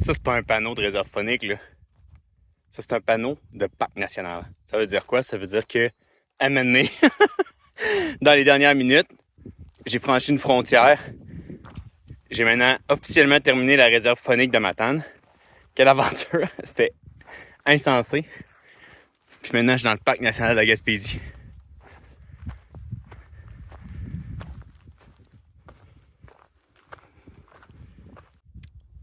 Ça, c'est pas un panneau de réserve phonique, là. Ça, c'est un panneau de parc national. Ça veut dire quoi? Ça veut dire que, à un moment donné, dans les dernières minutes, j'ai franchi une frontière. J'ai maintenant officiellement terminé la réserve phonique de Matane. Quelle aventure! C'était insensé. Puis maintenant, je suis dans le parc national de la Gaspésie.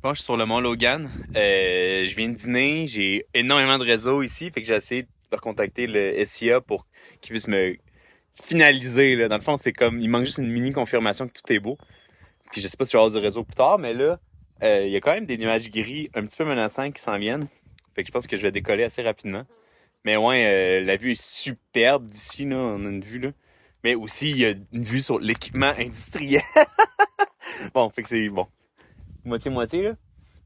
Bon, je suis sur le mont Logan. Je viens de dîner. J'ai énormément de réseau ici. Fait que j'ai essayé de recontacter le SIA pour qu'il puisse me finaliser. Là. Dans le fond, c'est comme, il manque juste une mini confirmation que tout est beau. Puis je sais pas si je vais avoir du réseau plus tard, mais là, il y a quand même des nuages gris un petit peu menaçants qui s'en viennent. Fait que je pense que je vais décoller assez rapidement. Mais ouais, la vue est superbe d'ici, là. On a une vue, là. Mais aussi, il y a une vue sur l'équipement industriel. Bon, fait que c'est bon. Moitié-moitié, là.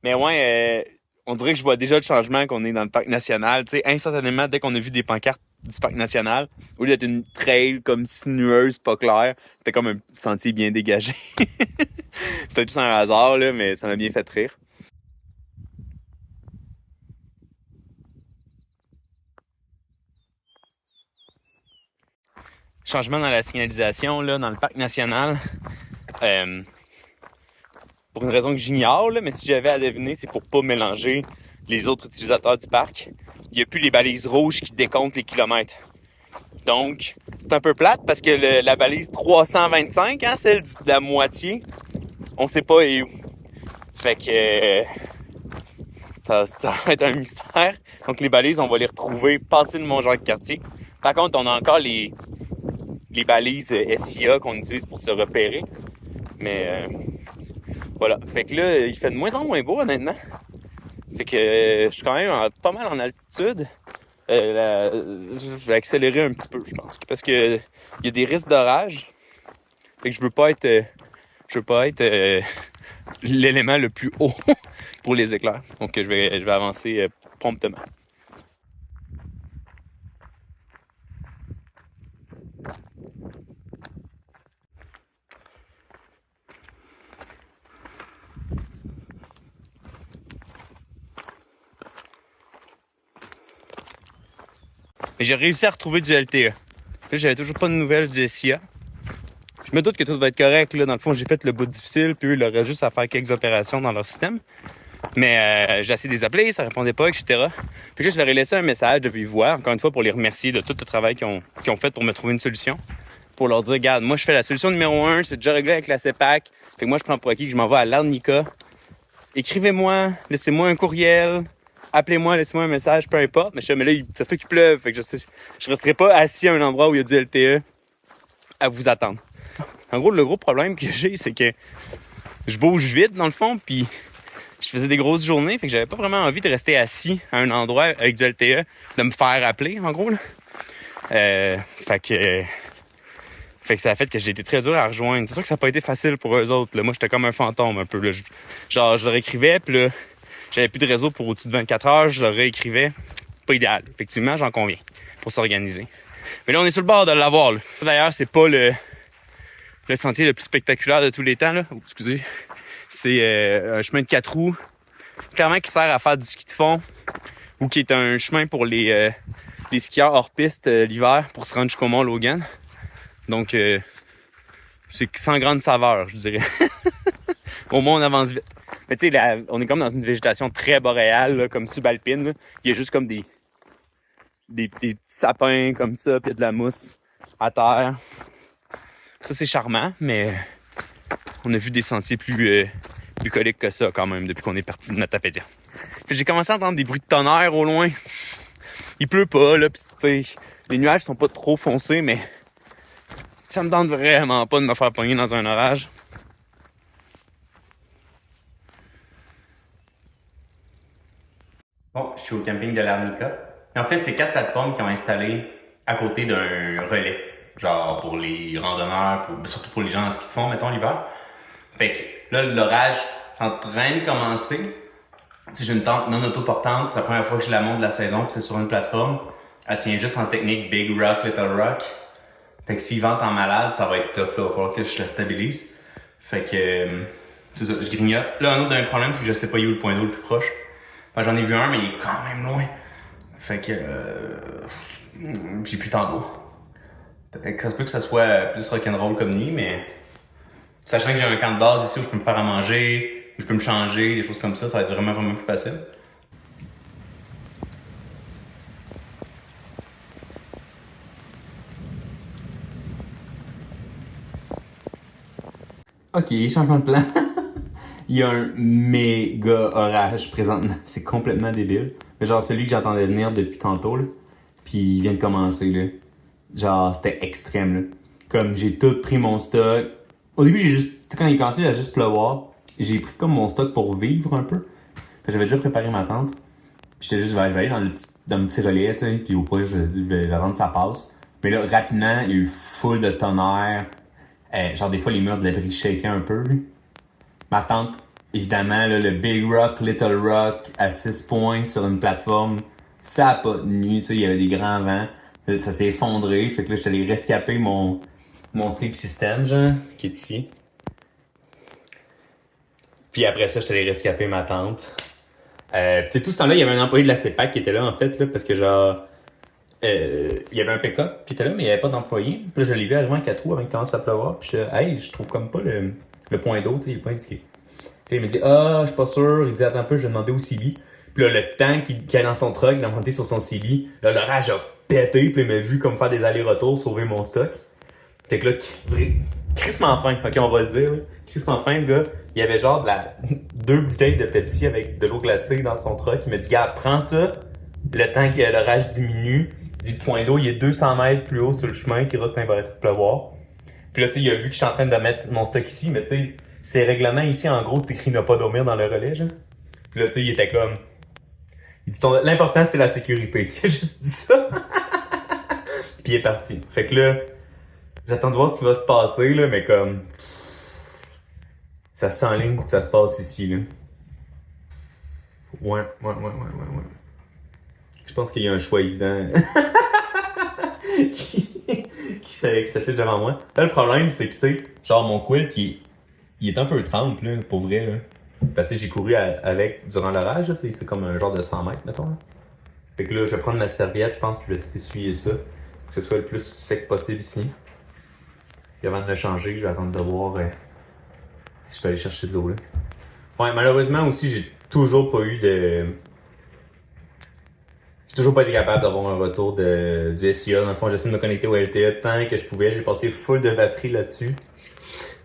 Mais ouais, on dirait que je vois déjà le changement qu'on est dans le parc national. Tu sais, instantanément, dès qu'on a vu des pancartes du parc national, au lieu d'être une trail comme sinueuse, pas claire, c'était comme un sentier bien dégagé. C'était juste un hasard, là, mais ça m'a bien fait rire. Changement dans la signalisation, là, dans le parc national. Euh, pour une raison que j'ignore, là, mais si j'avais à deviner, c'est pour pas mélanger les autres utilisateurs du parc. Il n'y a plus les balises rouges qui décomptent les kilomètres. Donc, c'est un peu plate parce que la balise 325, hein, celle de la moitié, on sait pas est où. Fait que ça va être un mystère. Donc, les balises, on va les retrouver passé le Mont-Jacques-Cartier. Par contre, on a encore les balises SIA qu'on utilise pour se repérer. Mais voilà. Fait que là, il fait de moins en moins beau, honnêtement. Fait que je suis quand même pas mal en altitude. Je vais accélérer un petit peu, je pense. Parce que il y a des risques d'orage. Fait que je veux pas être l'élément le plus haut pour les éclairs. Donc je vais avancer promptement. Mais j'ai réussi à retrouver du LTE. Là, j'avais toujours pas de nouvelles du SIA. Je me doute que tout va être correct. Là. Dans le fond, j'ai fait le bout difficile, puis eux, il aurait juste à faire quelques opérations dans leur système. Mais j'ai essayé de les appeler, ça répondait pas, etc. Puis là, je leur ai laissé un message depuis voix, encore une fois, pour les remercier de tout le travail qu'ils ont fait pour me trouver une solution. Pour leur dire, regarde, moi, je fais la solution numéro 1, c'est déjà réglé avec la CEPAC. Fait que moi, je prends pour acquis que je m'en vais à l'Arnica. Écrivez-moi, laissez-moi un courriel, appelez-moi, laissez-moi un message, peu importe. Mais là, ça se peut qu'il pleuve, fait que je resterai pas assis à un endroit où il y a du LTE à vous attendre. En gros, le gros problème que j'ai, c'est que je bouge vite, dans le fond, puis je faisais des grosses journées, fait que j'avais pas vraiment envie de rester assis à un endroit avec du LTE, de me faire appeler, en gros, là. Fait que ça a fait que j'ai été très dur à rejoindre. C'est sûr que ça n'a pas été facile pour eux autres, là. Moi, j'étais comme un fantôme, un peu, là. Je leur écrivais, puis là, j'avais plus de réseau pour au-dessus de 24 heures, je leur réécrivais. Pas idéal. Effectivement, j'en conviens, pour s'organiser. Mais là, on est sur le bord de l'avoir, là. D'ailleurs, c'est pas le sentier le plus spectaculaire de tous les temps, là. Oh, excusez. C'est un chemin de 4 roues, clairement qui sert à faire du ski de fond ou qui est un chemin pour les skieurs hors piste l'hiver pour se rendre jusqu'au mont Logan. Donc, c'est sans grande saveur, je dirais. Au moins, on avance vite. Mais tu sais, on est comme dans une végétation très boréale, là, comme subalpine. Là. Il y a juste comme des petits sapins comme ça, puis il y a de la mousse à terre. Ça, c'est charmant, mais on a vu des sentiers plus bucoliques que ça quand même depuis qu'on est parti de Matapédia. Puis j'ai commencé à entendre des bruits de tonnerre au loin. Il pleut pas, là, pis les nuages sont pas trop foncés, mais ça me tente vraiment pas de me faire pogner dans un orage. Bon, je suis au camping de l'Arnica. En fait, c'est 4 plateformes qui ont installé à côté d'un relais. Genre pour les randonneurs, surtout pour les gens en ski de fond, mettons, l'hiver. Fait que là, l'orage est en train de commencer. Si j'ai une tente non autoportante, c'est la première fois que je la monte de la saison, puis c'est sur une plateforme. Elle tient juste en technique Big Rock, Little Rock. Fait que s'il vente en malade, ça va être tough, là. Il va falloir que je la stabilise. Fait que C'est ça, je grignote. Là, un autre d'un problème, c'est que je sais pas où est le point d'eau le plus proche. Enfin, j'en ai vu un, mais il est quand même loin. Fait que j'ai plus tant d'eau. Fait que ça se peut que ça soit plus rock'n'roll comme nuit, mais sachant que j'ai un camp de base ici où je peux me faire à manger, où je peux me changer, des choses comme ça va être vraiment, vraiment plus facile. Ok, changement de plan. Il y a un méga orage présentement. C'est complètement débile. Mais genre celui que j'entendais venir depuis tantôt, là. Puis il vient de commencer, là. Genre, c'était extrême, là. Comme j'ai tout pris mon stock. Au début, j'ai juste. Quand il a commencé à juste pleuvoir, j'ai pris comme mon stock pour vivre un peu. J'avais déjà préparé ma tente. Puis j'étais juste, je vais aller dans le petit relais, tu sais. Puis au pire, je vais rendre ça passe. Mais là, rapidement, il y a eu full de tonnerre. Genre, des fois, les murs de l'abri shakaient un peu, là. Ma tente, évidemment, là, le Big Rock, Little Rock, à 6 points sur une plateforme, ça a pas tenu, tu sais, il y avait des grands vents. Ça s'est effondré, fait que là, j'étais allé rescaper mon sleep system, genre, qui est ici. Puis après ça, j'étais allé rescaper ma tente. Tu sais, tout ce temps-là, il y avait un employé de la CEPAC qui était là, en fait, là, parce que genre, il y avait un pick-up qui était là, mais il n'y avait pas d'employé. Puis là, je l'ai vu arriver en 4 roues avant qu'il commence à pleuvoir. Puis je trouve comme pas le point d'eau, tu sais, il est pas indiqué. Puis il me dit, je suis pas sûr. Il dit, attends un peu, je vais demander au CB. Puis là, le temps qu'il a dans son truck, il a monté sur son CB. Là, l'orage a pété. Puis il m'a vu comme faire des allers-retours, sauver mon stock. Fait que là, crissement fin. Ok, on va le dire. Crissement fin, le gars. Il y avait genre 2 bouteilles de Pepsi avec de l'eau glacée dans son truck. Il m'a dit, garde, prends ça. Le temps que l'orage diminue. Il dit, le point d'eau, il est 200 mètres plus haut sur le chemin qui ira quand il va arrêter de pleuvoir. Puis là, tu sais, il a vu que je suis en train de mettre mon stock ici, mais tu sais, ces règlements ici, en gros, c'est écrit ne pas dormir dans le relais, genre. Puis là, tu sais, il était comme. Il dit, l'important, c'est la sécurité. Il a juste dit ça. Puis il est parti. Fait que là, j'attends de voir ce qui va se passer, là, mais comme. Ça s'enligne pour que ça se passe ici, là. Ouais. Je pense qu'il y a un choix évident qui s'affiche devant moi. Là, le problème, c'est que, tu sais, genre, mon quilt, il est un peu trempe, là, pour vrai, là. Ben, tu sais, j'ai couru avec durant l'orage, tu sais, c'est comme un genre de 100 mètres, mettons, là. Fait que là, je vais prendre ma serviette, je pense que je vais essuyer ça, pour que ce soit le plus sec possible ici. Puis avant de le changer, je vais attendre de voir si je peux aller chercher de l'eau, là. Ouais, malheureusement aussi, j'ai toujours pas été capable d'avoir un retour du SIA. Dans le fond, j'essaie de me connecter au LTE tant que je pouvais. J'ai passé full de batterie là-dessus.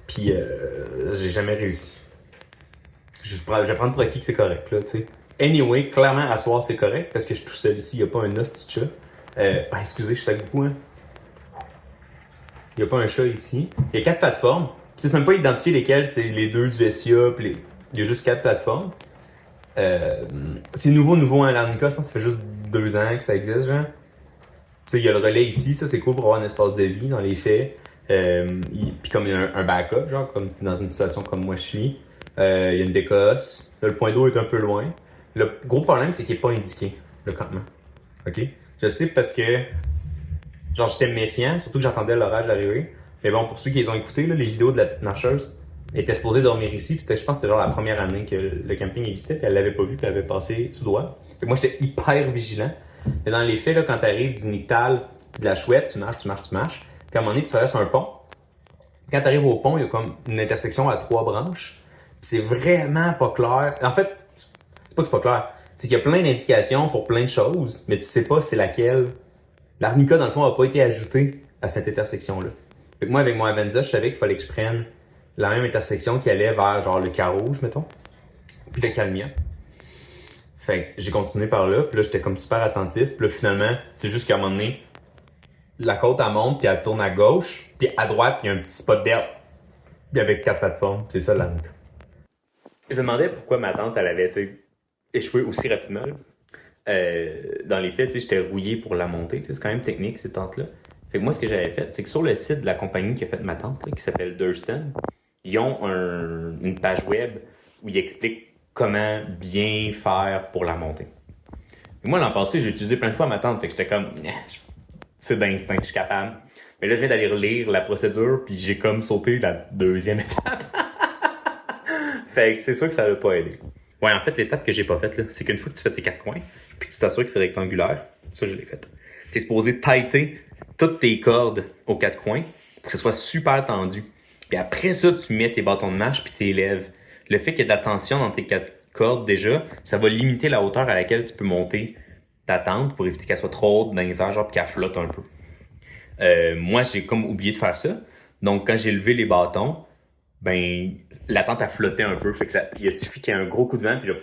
Puis j'ai jamais réussi. Je vais prendre pour acquis que c'est correct, là, tu sais. Anyway, clairement, à soir, c'est correct parce que je suis tout seul ici. Il n'y a pas un hostie de chat. Excusez, je sac beaucoup, hein. Il n'y a pas un chat ici. Il y a 4 plateformes. Tu sais, c'est même pas identifié lesquelles c'est les 2 du SIA. Puis il y a juste 4 plateformes. C'est nouveau, hein, l'Arnica. Je pense que ça fait juste 2 ans que ça existe, genre. Tu sais, il y a le relais ici. Ça, c'est cool pour avoir un espace de vie dans les faits. Puis comme il y a un backup, genre, comme dans une situation comme moi je suis. Il y a une décosse. Là, le point d'eau est un peu loin. Le gros problème, c'est qu'il n'est pas indiqué, le campement. OK? Je sais parce que, genre, j'étais méfiant, surtout que j'entendais l'orage arriver. Mais bon, pour ceux qui les ont écoutés, là, les vidéos de la petite marcheuse, elle était supposée dormir ici. Puis je pense que c'était genre la première année que le camping existait. Puis elle l'avait pas vu, puis elle avait passé tout droit. Fait que moi, j'étais hyper vigilant. Mais dans les faits, là, quand t'arrives du Nictal, de la Chouette, tu marches. Puis à un moment donné, tu traverses un pont. Quand t'arrives au pont, il y a comme une intersection à 3 branches. Puis c'est vraiment pas clair. En fait, c'est pas que c'est pas clair. C'est qu'il y a plein d'indications pour plein de choses, mais tu sais pas c'est laquelle. L'Arnica, dans le fond, a pas été ajoutée à cette intersection-là. Fait que moi, avec mon Avenza, je savais qu'il fallait que je prenne la même intersection qui allait vers genre le Carouge, mettons. Puis le Calmia. Fait que j'ai continué par là, puis là, j'étais comme super attentif. Puis là, finalement, c'est juste qu'à un moment donné, la côte, elle monte, puis elle tourne à gauche. Puis à droite, il y a un petit spot d'herbe. Puis avec 4 plateformes. C'est ça, l'Arnica. Je me demandais pourquoi ma tante, elle avait, tu sais, échoué aussi rapidement. Dans les faits, tu sais, j'étais rouillé pour la monter. C'est quand même technique, cette tente-là. Fait que moi, ce que j'avais fait, c'est que sur le site de la compagnie qui a fait ma tente, là, qui s'appelle Durston, ils ont une page web où ils expliquent comment bien faire pour la monter. Et moi, l'an passé, j'ai utilisé plein de fois ma tente, fait que j'étais comme, c'est d'instinct, je suis capable. Mais là, je viens d'aller relire la procédure, puis j'ai comme sauté la deuxième étape. Fait que c'est sûr que ça l'a pas aidé. Ouais, en fait, l'étape que j'ai pas faite, là, c'est qu'une fois que tu fais tes 4 coins, puis tu t'assures que c'est rectangulaire, ça, je l'ai fait. T'es supposé tighter toutes tes cordes aux 4 coins pour que ce soit super tendu. Puis après ça, tu mets tes bâtons de marche puis tes lèvres. Le fait qu'il y ait de la tension dans tes 4 cordes, déjà, ça va limiter la hauteur à laquelle tu peux monter ta tente pour éviter qu'elle soit trop haute dans les airs, genre, puis qu'elle flotte un peu. Moi, j'ai comme oublié de faire ça. Donc, quand j'ai levé les bâtons, ben, la tente a flotté un peu. Fait que ça, il a suffi qu'il y ait un gros coup de vent, puis là,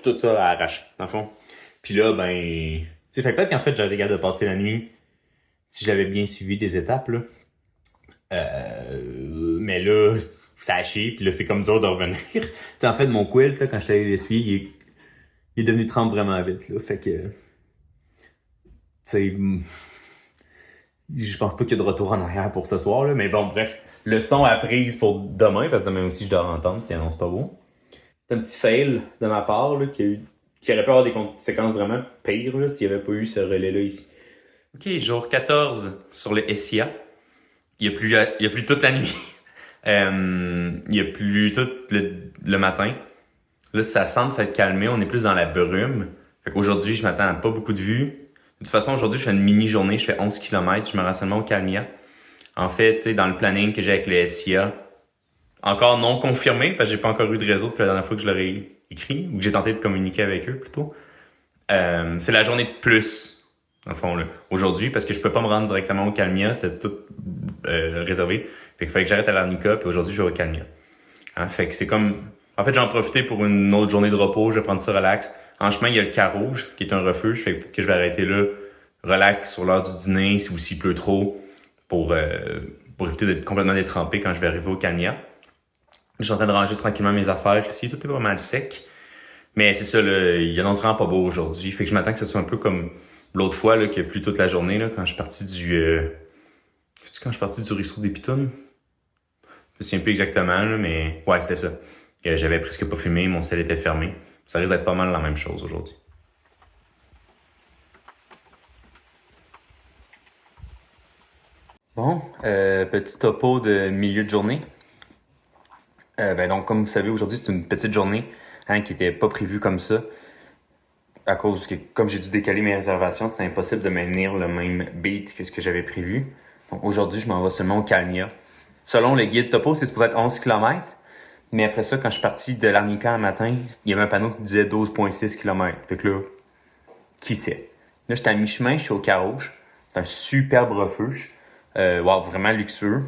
tout ça a arraché, dans le fond. Puis là, ben, tu sais, fait que peut-être qu'en fait, j'aurais été capable de passer la nuit si j'avais bien suivi des étapes, là. Mais là, ça a chié, puis là, c'est comme dur de revenir. Tu sais, en fait, mon quilt, là, quand je suis allé l'essuyer, il est devenu trempe vraiment vite, là. Fait que, tu sais, je pense pas qu'il y a de retour en arrière pour ce soir, là. Mais bon, bref. Leçon apprise pour demain, parce que demain aussi, je dois entendre, puis annonce pas beau. C'est un petit fail de ma part, là, qui aurait pu avoir des conséquences vraiment pires, là, s'il n'y avait pas eu ce relais-là ici. OK, jour 14 sur le SIA. Il y a plus toute la nuit. Il y a plus tout le matin. Là, ça semble s'être calmé. On est plus dans la brume. Fait qu'aujourd'hui, je m'attends à pas beaucoup de vues. De toute façon, aujourd'hui, je fais une mini-journée. Je fais 11 km. Je me rends seulement au Calmia. En fait, tu sais, dans le planning que j'ai avec le SIA, encore non confirmé, parce que j'ai pas encore eu de réseau depuis la dernière fois que je leur ai écrit, ou que j'ai tenté de communiquer avec eux, plutôt. C'est la journée de plus, dans le fond, là, aujourd'hui, parce que je peux pas me rendre directement au Calmia. C'était tout réservé. Fait qu'il fallait que j'arrête à l'Arnica, puis aujourd'hui, je vais au Calmia. Hein, fait que c'est comme... En fait, j'en ai profité pour une autre journée de repos. Je vais prendre ça relax. En chemin, il y a le Car-Rouge, qui est un refuge. Fait que peut-être que je vais arrêter là, relax, sur l'heure du dîner, si s'il pleut trop, pour éviter d'être complètement détrempé quand je vais arriver au Calmia. Je suis en train de ranger tranquillement mes affaires ici. Tout est pas mal sec. Mais c'est ça, là, il annonce vraiment pas beau aujourd'hui. Fait que je m'attends que ce soit un peu comme l'autre fois, là, qu'il y a plu toute la journée, là, quand je suis parti du ruisseau des Pitounes. Je me souviens plus exactement, là, mais ouais, c'était ça. J'avais presque pas fumé, mon ciel était fermé. Ça risque d'être pas mal la même chose aujourd'hui. Bon, petit topo de milieu de journée. Donc, comme vous savez, aujourd'hui, c'est une petite journée qui était pas prévue comme ça. À cause que, comme j'ai dû décaler mes réservations, c'était impossible de maintenir le même beat que ce que j'avais prévu. Donc, aujourd'hui, je m'en vais seulement au Calmia. Selon le guide topo, c'est supposé être 11 km. Mais après ça, quand je suis parti de l'Arnica un matin, il y avait un panneau qui disait 12,6 km. Fait que là, qui sait? Là, j'étais à mi-chemin, je suis au Car-Rouge. C'est un superbe refuge. Vraiment luxueux.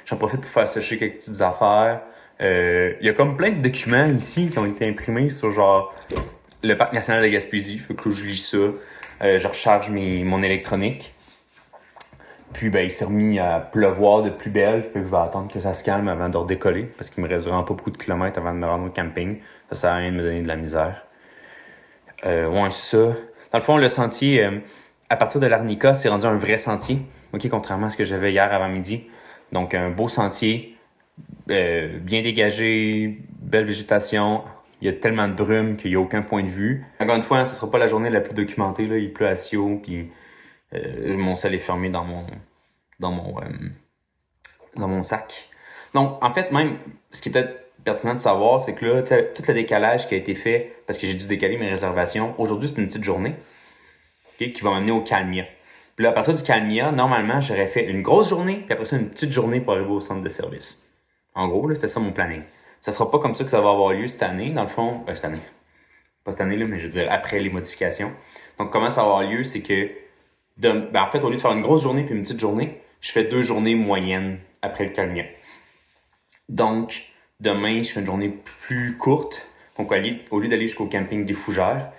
J'en profite pour faire sécher quelques petites affaires. Il y a comme plein de documents ici qui ont été imprimés sur genre le Parc national de Gaspésie. Fait que là, je lis ça. Je recharge mon électronique. Puis il s'est remis à pleuvoir de plus belle, fait que je vais attendre que ça se calme avant de redécoller, parce qu'il me reste vraiment pas beaucoup de kilomètres avant de me rendre au camping. Ça sert à rien de me donner de la misère. C'est ça. Dans le fond, le sentier, à partir de l'Arnica, c'est rendu un vrai sentier, ok, contrairement à ce que j'avais hier avant midi. Donc un beau sentier, bien dégagé, belle végétation. Il y a tellement de brume qu'il n'y a aucun point de vue. Encore une fois, ce sera pas la journée la plus documentée, là. Il pleut à Sio, puis mon sel est fermé dans mon sac. Donc, en fait, même, ce qui est peut-être pertinent de savoir, c'est que là, tout le décalage qui a été fait, parce que j'ai dû décaler mes réservations, aujourd'hui, c'est une petite journée, okay, qui va m'amener au Calmia. Puis là, à partir du Calmia, normalement, j'aurais fait une grosse journée, puis après ça, une petite journée pour arriver au centre de service. En gros, là, c'était ça mon planning. Ça sera pas comme ça que ça va avoir lieu cette année, dans le fond. Cette année. Pas cette année, là, mais je veux dire, après les modifications. Donc, comment ça va avoir lieu, c'est que en fait, au lieu de faire une grosse journée puis une petite journée, je fais 2 journées moyennes après le Calmia. Donc, demain, je fais une journée plus courte. Donc, au lieu d'aller jusqu'au camping des Fougères,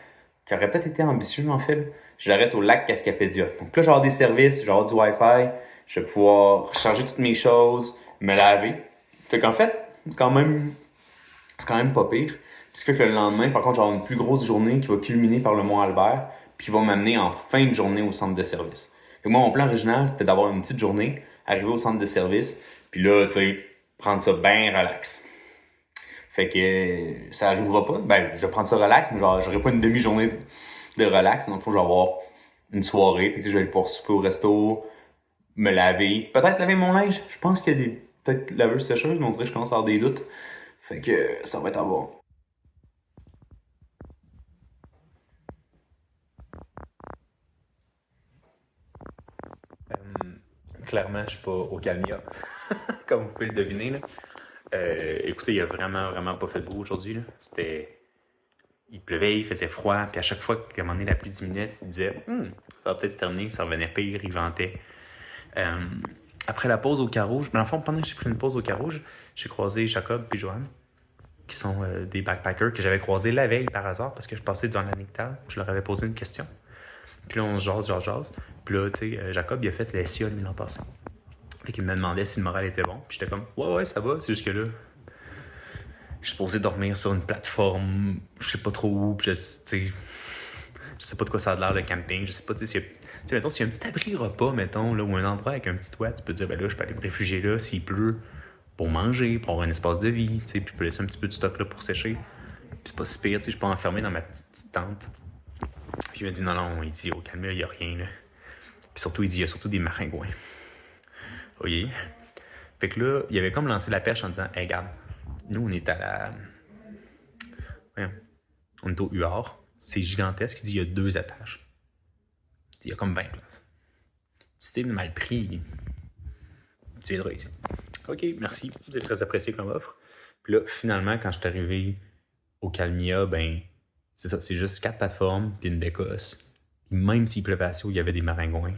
qui aurait peut-être été ambitieux, en fait, je l'arrête au lac Cascapédia. Donc là, je vais avoir des services, je vais avoir du Wi-Fi, je vais pouvoir recharger toutes mes choses, me laver. Fait qu'en fait, c'est quand même pas pire. Ce qui fait que le lendemain, par contre, je vais avoir une plus grosse journée qui va culminer par le Mont-Albert, puis qui va m'amener en fin de journée au centre de service. Fait que moi, mon plan original, c'était d'avoir une petite journée, arriver au centre de service, puis là, tu sais, prendre ça bien relax. Fait que ça arrivera pas. Je vais prendre ça relax, mais genre, j'aurai pas une demi-journée de relax. Donc, il faut que je vais avoir une soirée. Fait que je vais aller pouvoir souper au resto, me laver. Peut-être laver mon linge. Je pense qu'il y a peut-être laveuses sécheuses, mais on dirait que je commence à avoir des doutes. Fait que ça va être à voir. Clairement, je suis pas au Calmia, comme vous pouvez le deviner. Là. Écoutez, il a vraiment pas fait beau aujourd'hui. Là. Il pleuvait, il faisait froid, puis à chaque fois qu'à un moment donné, la pluie diminuait, tu disais, ça va peut-être se terminer, ça revenait pire, il ventait. Après la pause au Carouge, mais en fond, pendant que j'ai pris une pause au Carouge, j'ai croisé Jacob et Joanne, qui sont des backpackers que j'avais croisés la veille par hasard, parce que je passais devant la Nictal, je leur avais posé une question. Puis là, on se jase. Puis là, tu sais, Jacob, il a fait le SIA de l'an passé. Fait qu'il me demandait si le moral était bon. Puis j'étais comme, ouais, ça va, c'est juste que là, je suis supposé dormir sur une plateforme, je sais pas trop où, puis je sais pas de quoi ça a l'air le camping, je sais pas, tu sais, mettons, s'il y a un petit abri repas, mettons, là, ou un endroit avec un petit toit, tu peux te dire, ben là, je peux aller me réfugier là s'il pleut, pour manger, pour avoir un espace de vie, tu sais, puis je peux laisser un petit peu de stock là pour sécher. Puis c'est pas si pire, tu sais, je peux enfermer dans ma petite tente. Puis il m'a dit, non, il dit, au calme, il y a rien, là. Puis surtout, il dit, il y a surtout des maringouins. Oui. Fait que là, il avait comme lancé la perche en disant, hey, regarde, nous, on est à la. Voyons. On est au UR. C'est gigantesque. Il dit, il y a 2 étages. Il y a comme 20 places. Si t'es mal pris, tu viendras ici. OK, merci. C'est très apprécié comme offre. Puis là, finalement, quand je suis arrivé au Calmia, ben, c'est ça. C'est juste 4 plateformes, puis une bécosse. Puis même s'il pleuvait assez où il y avait des maringouins,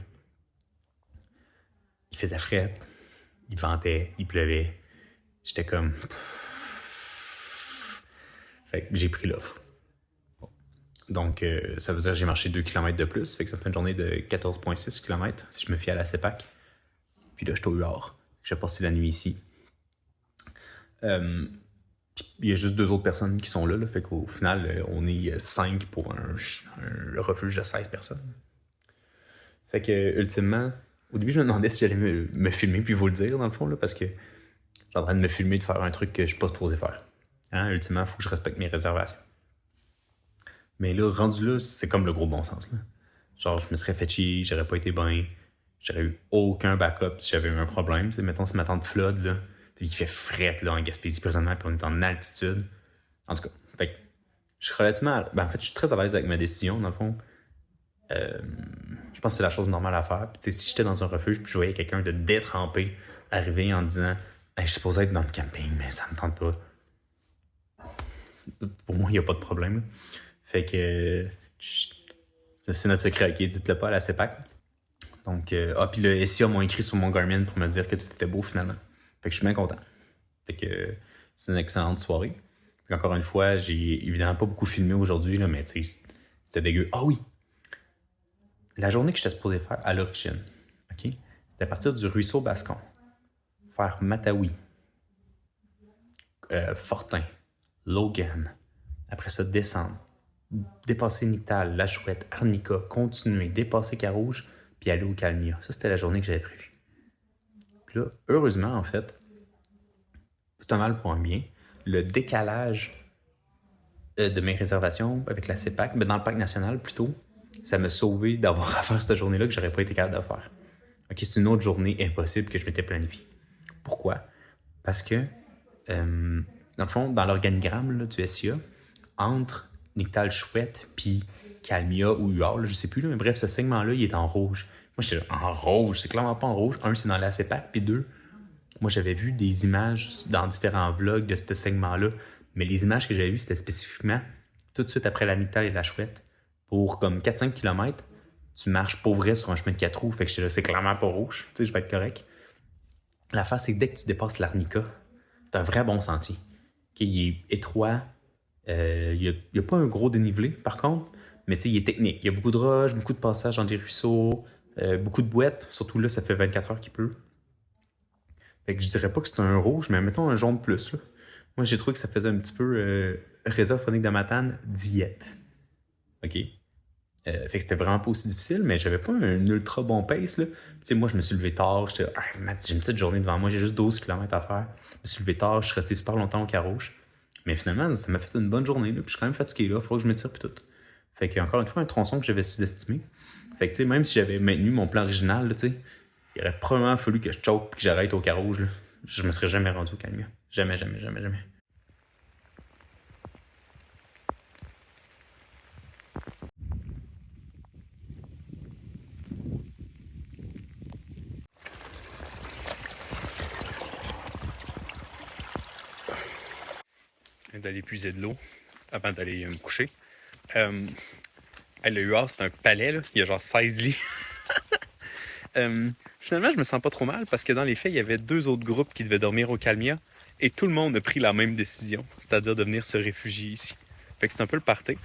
il faisait frais. Il ventait, il pleuvait. J'étais comme. Fait que j'ai pris l'offre. Donc, ça veut dire que j'ai marché 2 km de plus. Fait que ça fait une journée de 14,6 km si je me fie à la CEPAC. Puis là, je suis au UR. J'ai passé la nuit ici. Il y a juste 2 autres personnes qui sont là. Fait qu'au final, on est 5 pour un refuge de 16 personnes. Fait que, ultimement, au début, je me demandais si j'allais me filmer puis vous le dire, dans le fond, là, parce que j'ai en train de me filmer de faire un truc que je suis pas supposé faire. Hein? Ultimement, il faut que je respecte mes réservations. Mais là, rendu là, c'est comme le gros bon sens. Là. Genre, je me serais fait chier, j'aurais pas été bien, j'aurais eu aucun backup si j'avais eu un problème. T'sais, mettons, si ma tante flotte, là, il fait fret là, en Gaspésie présentement, puis on est en altitude. En tout cas, fait que, je suis relativement. Ben, en fait, je suis très à l'aise avec ma décision, dans le fond. Je pense que c'est la chose normale à faire. Puis, si j'étais dans un refuge, puis je voyais quelqu'un de détrempé arriver en disant hey, je suis supposé être dans le camping, mais ça me tente pas. Pour moi, il n'y a pas de problème. Là. Fait que c'est notre secret, ok? Dites-le pas à la CEPAC. Donc, puis le SIA m'a écrit sur mon Garmin pour me dire que tout était beau finalement. Fait que je suis bien content. Fait que c'est une excellente soirée. Puis encore une fois, j'ai évidemment pas beaucoup filmé aujourd'hui, là, mais tu sais, c'était dégueu. Ah oui! La journée que j'étais supposé faire à l'origine, ok? C'était à partir du ruisseau Bascon. Faire Matawi, Fortin, Logan. Après ça, descendre. Dépasser Nictal, La Chouette, Arnica, continuer, dépasser Carouge, puis aller au Calmia. Ça, c'était la journée que j'avais prévue. Puis là, heureusement, en fait, c'est un mal pour un bien. Le décalage de mes réservations avec la CEPAC, mais dans le parc national plutôt, ça m'a sauvé d'avoir à faire cette journée-là que j'aurais pas été capable de faire. Ok, c'est une autre journée impossible que je m'étais planifiée. Pourquoi? Parce que, dans le fond, dans l'organigramme là, du SIA, entre Nictal Chouette puis Calmia ou UR, là, je sais plus, là, mais bref, ce segment-là, il est en rouge. Moi, j'étais en rouge, c'est clairement pas en rouge. Un, c'est dans la CEPAC, puis 2, moi, j'avais vu des images dans différents vlogs de ce segment-là, mais les images que j'avais vues, c'était spécifiquement tout de suite après la Nictal et la Chouette. Pour comme 4-5 km, tu marches pour vrai sur un chemin de 4 roues, fait que j'étais là, c'est clairement pas rouge, tu sais, je vais être correct. L'affaire, c'est que dès que tu dépasses l'Arnica, t'as un vrai bon sentier. Okay, il est étroit, il n'y a pas un gros dénivelé, par contre, mais il est technique. Il y a beaucoup de roches, beaucoup de passages dans des ruisseaux, beaucoup de boîtes, surtout là, ça fait 24 heures qu'il pleut. Fait que je dirais pas que c'est un rouge, mais mettons un jaune plus. Là. Moi, j'ai trouvé que ça faisait un petit peu réserve phonique de Matane diète. OK? Fait que c'était vraiment pas aussi difficile, mais j'avais pas un ultra bon pace. Là. Moi, je me suis levé tard. J'étais j'ai une petite journée devant moi, j'ai juste 12 km à faire. Je me suis levé tard, je suis resté super longtemps au Carouge. Mais finalement, ça m'a fait une bonne journée. Là, puis je suis quand même fatigué là, faut que je me tire puis tout. Fait que encore une fois, un tronçon que j'avais sous-estimé. Fait que même si j'avais maintenu mon plan original, là, il aurait probablement fallu que je choke et que j'arrête au Carouge. Là. Je me serais jamais rendu au Calmia. Jamais. d'aller puiser de l'eau avant d'aller me coucher. Le UR, c'est un palais, là. Il y a genre 16 lits. Finalement, je me sens pas trop mal parce que dans les faits, il y avait 2 autres groupes qui devaient dormir au Calmia et tout le monde a pris la même décision, c'est-à-dire de venir se réfugier ici. Fait que c'est un peu le party.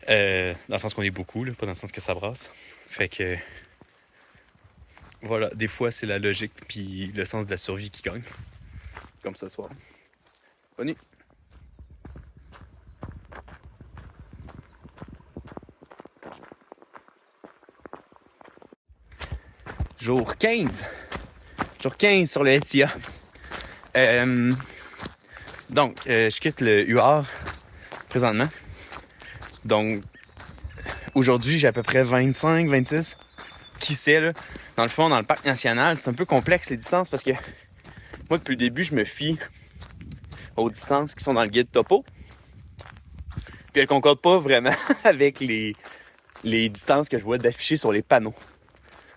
Dans le sens qu'on est beaucoup, là, pas dans le sens que ça brasse. Fait que voilà, des fois c'est la logique puis le sens de la survie qui gagne. Comme ce soir. Bonne nuit. Jour 15. Jour 15 sur le SIA. Donc, je quitte le UR présentement. Donc, aujourd'hui, j'ai à peu près 25, 26. Qui sait, là? Dans le fond, dans le parc national, c'est un peu complexe les distances parce que moi, depuis le début, je me fie aux distances qui sont dans le guide topo. Puis elles concordent pas vraiment avec les distances que je vois d'afficher sur les panneaux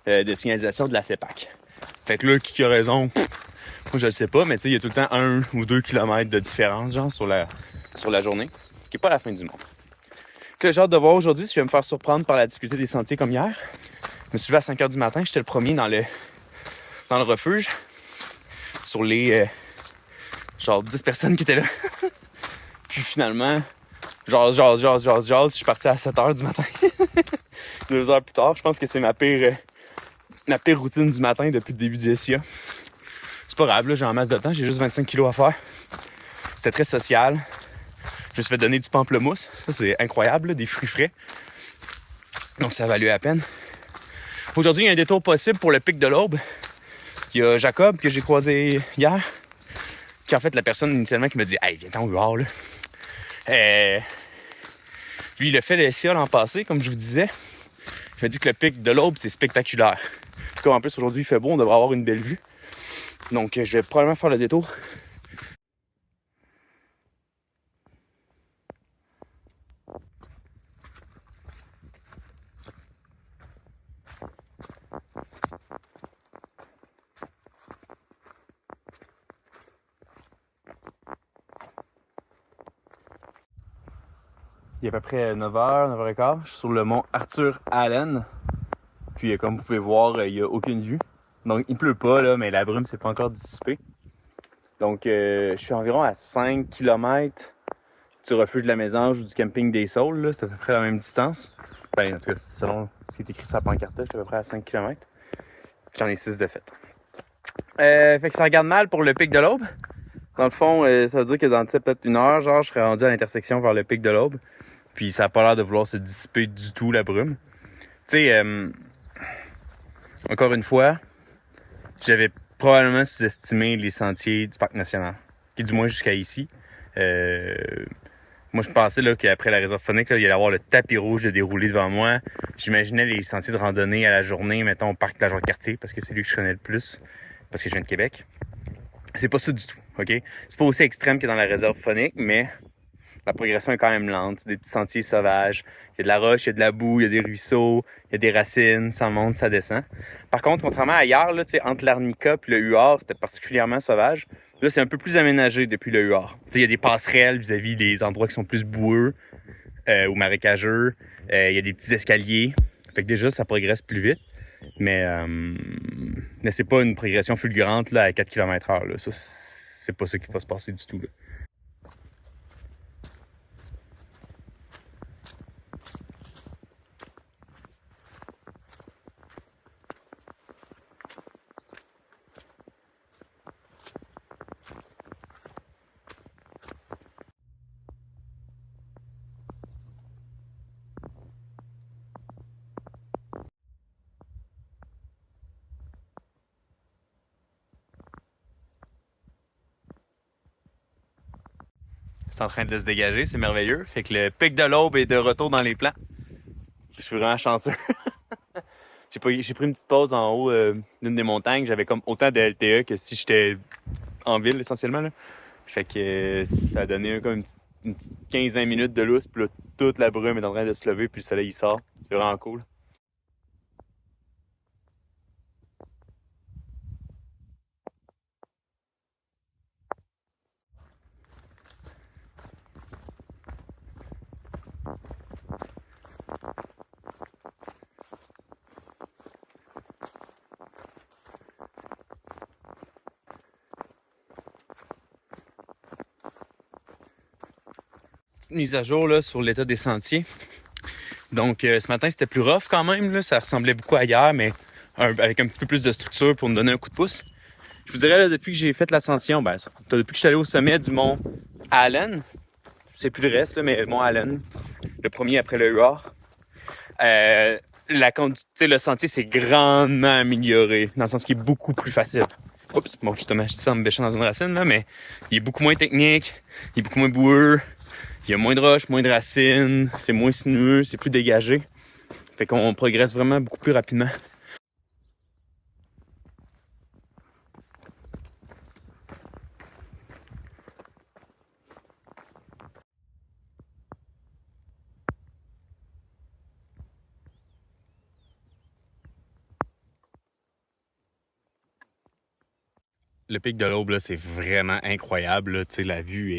de signalisation de la CEPAC. Fait que là, qui a raison? Moi, je le sais pas, mais tu sais, il y a tout le temps 1 ou 2 kilomètres de différence, genre, sur la journée, qui est pas la fin du monde. Que j'ai hâte de voir aujourd'hui si je vais me faire surprendre par la difficulté des sentiers comme hier. Je me suis levé à 5h du matin, j'étais le premier dans le refuge. Sur les genre 10 personnes qui étaient là. Puis finalement, je suis parti à 7h du matin. 2 heures plus tard, je pense que c'est ma pire routine du matin depuis le début du SIA. C'est pas grave, là, j'ai en masse de temps, j'ai juste 25 kilos à faire. C'était très social. Je me suis fait donner du pamplemousse. Ça, c'est incroyable, là, des fruits frais. Donc, ça a valu la peine. Aujourd'hui, il y a un détour possible pour le pic de l'Aube. Il y a Jacob, que j'ai croisé hier, qui est en fait la personne initialement qui m'a dit « Hey, viens-t'en au bord, là. » Lui, il a fait le SIA l'an passé, comme je vous disais. Il m'a dit que le pic de l'Aube, c'est spectaculaire. Puis en plus, aujourd'hui, il fait beau, on devrait avoir une belle vue. Donc, je vais probablement faire le détour. Il est à peu près 9h, 9h15. Je suis sur le mont Arthur Allen. Puis comme vous pouvez voir, il n'y a aucune vue. Donc il pleut pas, là, mais la brume s'est pas encore dissipée. Donc je suis environ à 5 km du refuge de la Mésange ou du camping des Saules. Là. C'est à peu près la même distance. Ben, en tout cas, selon ce qui est écrit sur la pancarte, je suis à peu près à 5 km. J'en ai 6 de fait. Fait que ça regarde mal pour le pic de l'Aube. Dans le fond, ça veut dire que dans peut-être 1 heure, genre, je serais rendu à l'intersection vers le pic de l'Aube. Puis ça n'a pas l'air de vouloir se dissiper du tout, la brume. Tu sais, encore une fois, j'avais probablement sous-estimé les sentiers du parc national. Qui du moins jusqu'à ici. Moi, je pensais là, qu'après la réserve phonique, là, il allait y avoir le tapis rouge de déroulé devant moi. J'imaginais les sentiers de randonnée à la journée, mettons, au parc de la Jacques-Cartier, parce que c'est lui que je connais le plus, parce que je viens de Québec. C'est pas ça du tout, OK? C'est pas aussi extrême que dans la réserve phonique, mais la progression est quand même lente. Des petits sentiers sauvages. Il y a de la roche, il y a de la boue, il y a des ruisseaux, il y a des racines, ça monte, ça descend. Par contre, contrairement à hier, là, entre l'Arnica et le UR, c'était particulièrement sauvage. Là, c'est un peu plus aménagé depuis le UR. Il y a des passerelles vis-à-vis des endroits qui sont plus boueux ou marécageux. Il y a des petits escaliers. Fait que déjà, ça progresse plus vite. Mais c'est pas une progression fulgurante là, à 4 km/h. Là. Ça, c'est pas ça qui va se passer du tout. Là. C'est en train de se dégager, c'est merveilleux. Fait que le pic de l'Aube est de retour dans les plans. Je suis vraiment chanceux. J'ai pris une petite pause en haut d'une des montagnes. J'avais comme autant de LTE que si j'étais en ville essentiellement. Là. Fait que ça a donné comme une petite 15-20 minutes de lousse. Puis là, toute la brume est en train de se lever. Puis le soleil il sort. C'est vraiment cool. petite mise à jour là, sur l'état des sentiers. Donc, ce matin, c'était plus rough quand même. Là. Ça ressemblait beaucoup à hier, mais avec un petit peu plus de structure pour me donner un coup de pouce. Je vous dirais, là, depuis que j'ai fait l'ascension, depuis que je suis allé au sommet du mont Allen, je sais plus le reste, là, mais le mont Allen, le premier après le Huard, le sentier s'est grandement amélioré, dans le sens qu'il est beaucoup plus facile. Oups, bon, justement, je dis ça en me bêchant dans une racine, là, mais il est beaucoup moins technique, il est beaucoup moins boueux, il y a moins de roches, moins de racines, c'est moins sinueux, c'est plus dégagé. Fait qu'on progresse vraiment beaucoup plus rapidement. Le pic de l'Aube, là, c'est vraiment incroyable. Là. La vue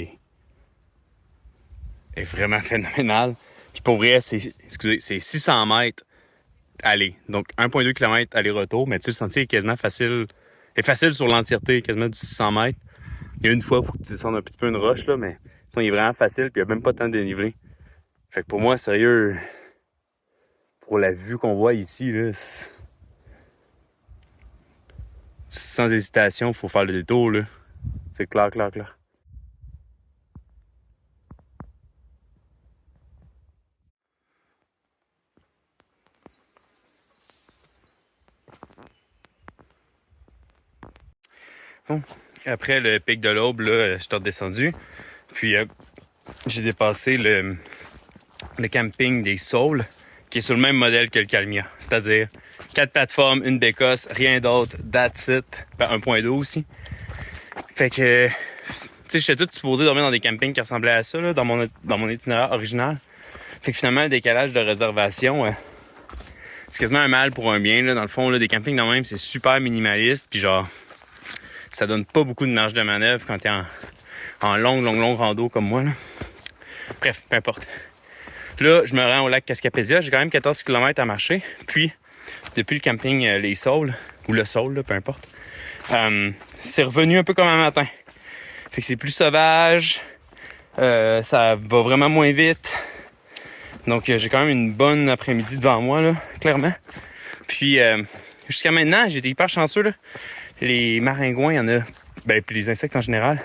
est vraiment phénoménale. Puis pour vrai, c'est 600 mètres aller. Donc 1,2 km aller-retour. Mais le sentier est quasiment facile. Est facile sur l'entièreté, quasiment du 600 mètres. Il y a une fois, il faut que tu descendes un petit peu une roche, là, mais sinon, il est vraiment facile. Puis il n'y a même pas tant de dénivelé. Fait que pour moi, sérieux, pour la vue qu'on voit ici, là, sans hésitation, il faut faire le détour. Là. C'est clair. Bon. Après le pic de l'Aube, là, je suis redescendu. Puis j'ai dépassé le camping des Saules, qui est sur le même modèle que le Calmia. C'est-à-dire 4 plateformes, une bécosse, rien d'autre, that's it. 1.2 aussi. Fait que, tu sais, j'étais tout supposé dormir dans des campings qui ressemblaient à ça, là, dans mon itinéraire original. Fait que finalement, le décalage de réservation, c'est quasiment un mal pour un bien. Là. Dans le fond, là, des campings de même, c'est super minimaliste. Puis genre, ça donne pas beaucoup de marge de manœuvre quand t'es en longue rando comme moi. Là. Bref, peu importe. Là, je me rends au lac Cascapédia. J'ai quand même 14 km à marcher. Puis, depuis le camping Les Saules, ou le Saule, là, peu importe, c'est revenu un peu comme un matin. Fait que c'est plus sauvage. Ça va vraiment moins vite. Donc, j'ai quand même une bonne après-midi devant moi, là, clairement. Puis, jusqu'à maintenant, j'ai été hyper chanceux. Là. Les maringouins, il y en a... puis les insectes en général,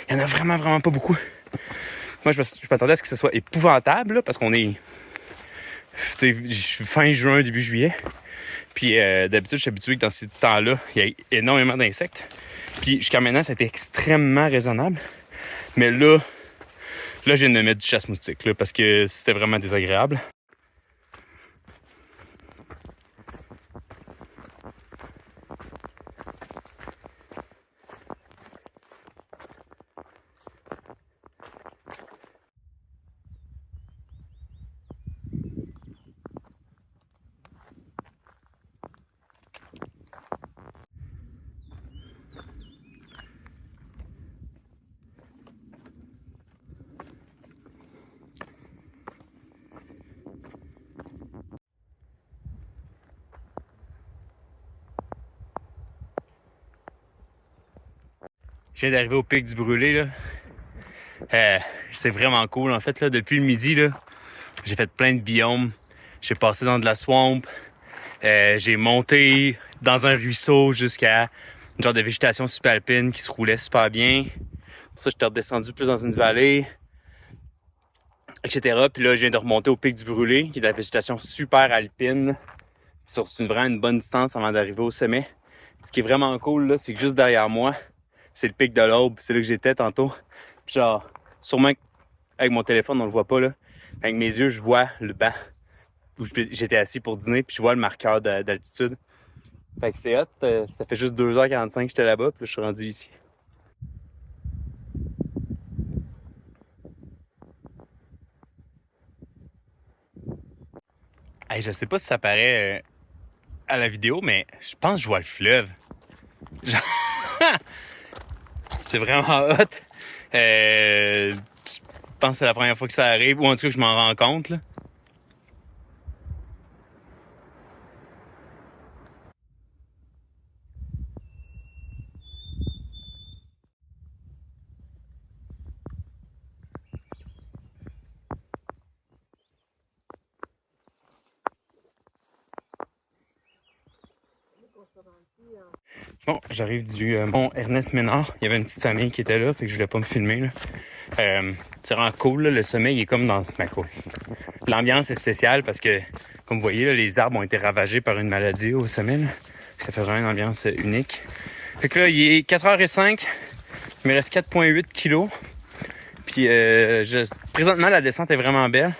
il y en a vraiment pas beaucoup. Moi, je m'attendais à ce que ce soit épouvantable, là, parce qu'on est fin juin, début juillet. Puis d'habitude, je suis habitué que dans ces temps-là, il y a énormément d'insectes. Puis jusqu'à maintenant, ça a été extrêmement raisonnable. Mais là, je viens de me mettre du chasse-moustique, là, parce que c'était vraiment désagréable. Je viens d'arriver au pic du Brûlé, là. C'est vraiment cool. En fait, là, depuis le midi, là, j'ai fait plein de biomes. J'ai passé dans de la swamp. J'ai monté dans un ruisseau jusqu'à une genre de végétation subalpine qui se roulait super bien. Ça, j'étais redescendu plus dans une vallée, etc. Puis là, je viens de remonter au pic du Brûlé, qui est de la végétation super alpine, sur vraiment une bonne distance avant d'arriver au sommet. Ce qui est vraiment cool, là, c'est que juste derrière moi, c'est le pic de l'Aube. C'est là que j'étais tantôt. Puis genre, sûrement avec mon téléphone, on le voit pas, là. Avec mes yeux, je vois le banc où j'étais assis pour dîner, puis je vois le marqueur d'altitude. Fait que c'est hot. Ça fait juste 2h45 que j'étais là-bas, puis là, je suis rendu ici. Hey, je sais pas si ça paraît à la vidéo, mais je pense que je vois le fleuve. C'est vraiment hot. Je pense que c'est la première fois que ça arrive, ou en tout cas que je m'en rends compte. Là. Bon, j'arrive du Mont Ernest Ménard. Il y avait une petite famille qui était là, fait que je voulais pas me filmer, là. C'est vraiment cool, là. Le sommet, il est comme dans... Ben, cool. L'ambiance est spéciale parce que, comme vous voyez, là, les arbres ont été ravagés par une maladie au sommet, là. Ça fait vraiment une ambiance unique. Fait que là, il est 4h05. Il me reste 4,8 kilos. Puis, présentement, la descente est vraiment belle.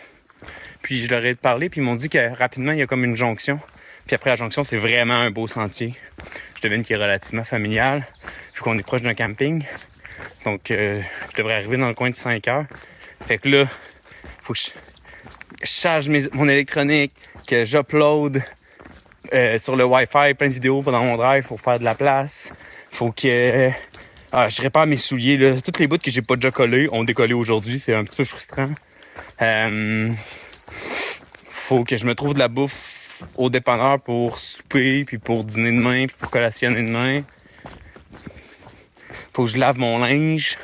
Puis, je leur ai parlé, puis ils m'ont dit que rapidement, il y a comme une jonction. Puis après la jonction, c'est vraiment un beau sentier. Je devine qu'il est relativement familial, vu qu'on est proche d'un camping. Donc, je devrais arriver dans le coin de 5 heures. Fait que là, faut que je charge mon électronique, que j'upload sur le Wi-Fi plein de vidéos dans mon drive pour faire de la place. Faut que je répare mes souliers, là. Toutes les bouts que j'ai pas déjà collés ont décollé aujourd'hui. C'est un petit peu frustrant. Faut que je me trouve de la bouffe au dépanneur pour souper, puis pour dîner demain, puis pour collationner demain. Faut que je lave mon linge.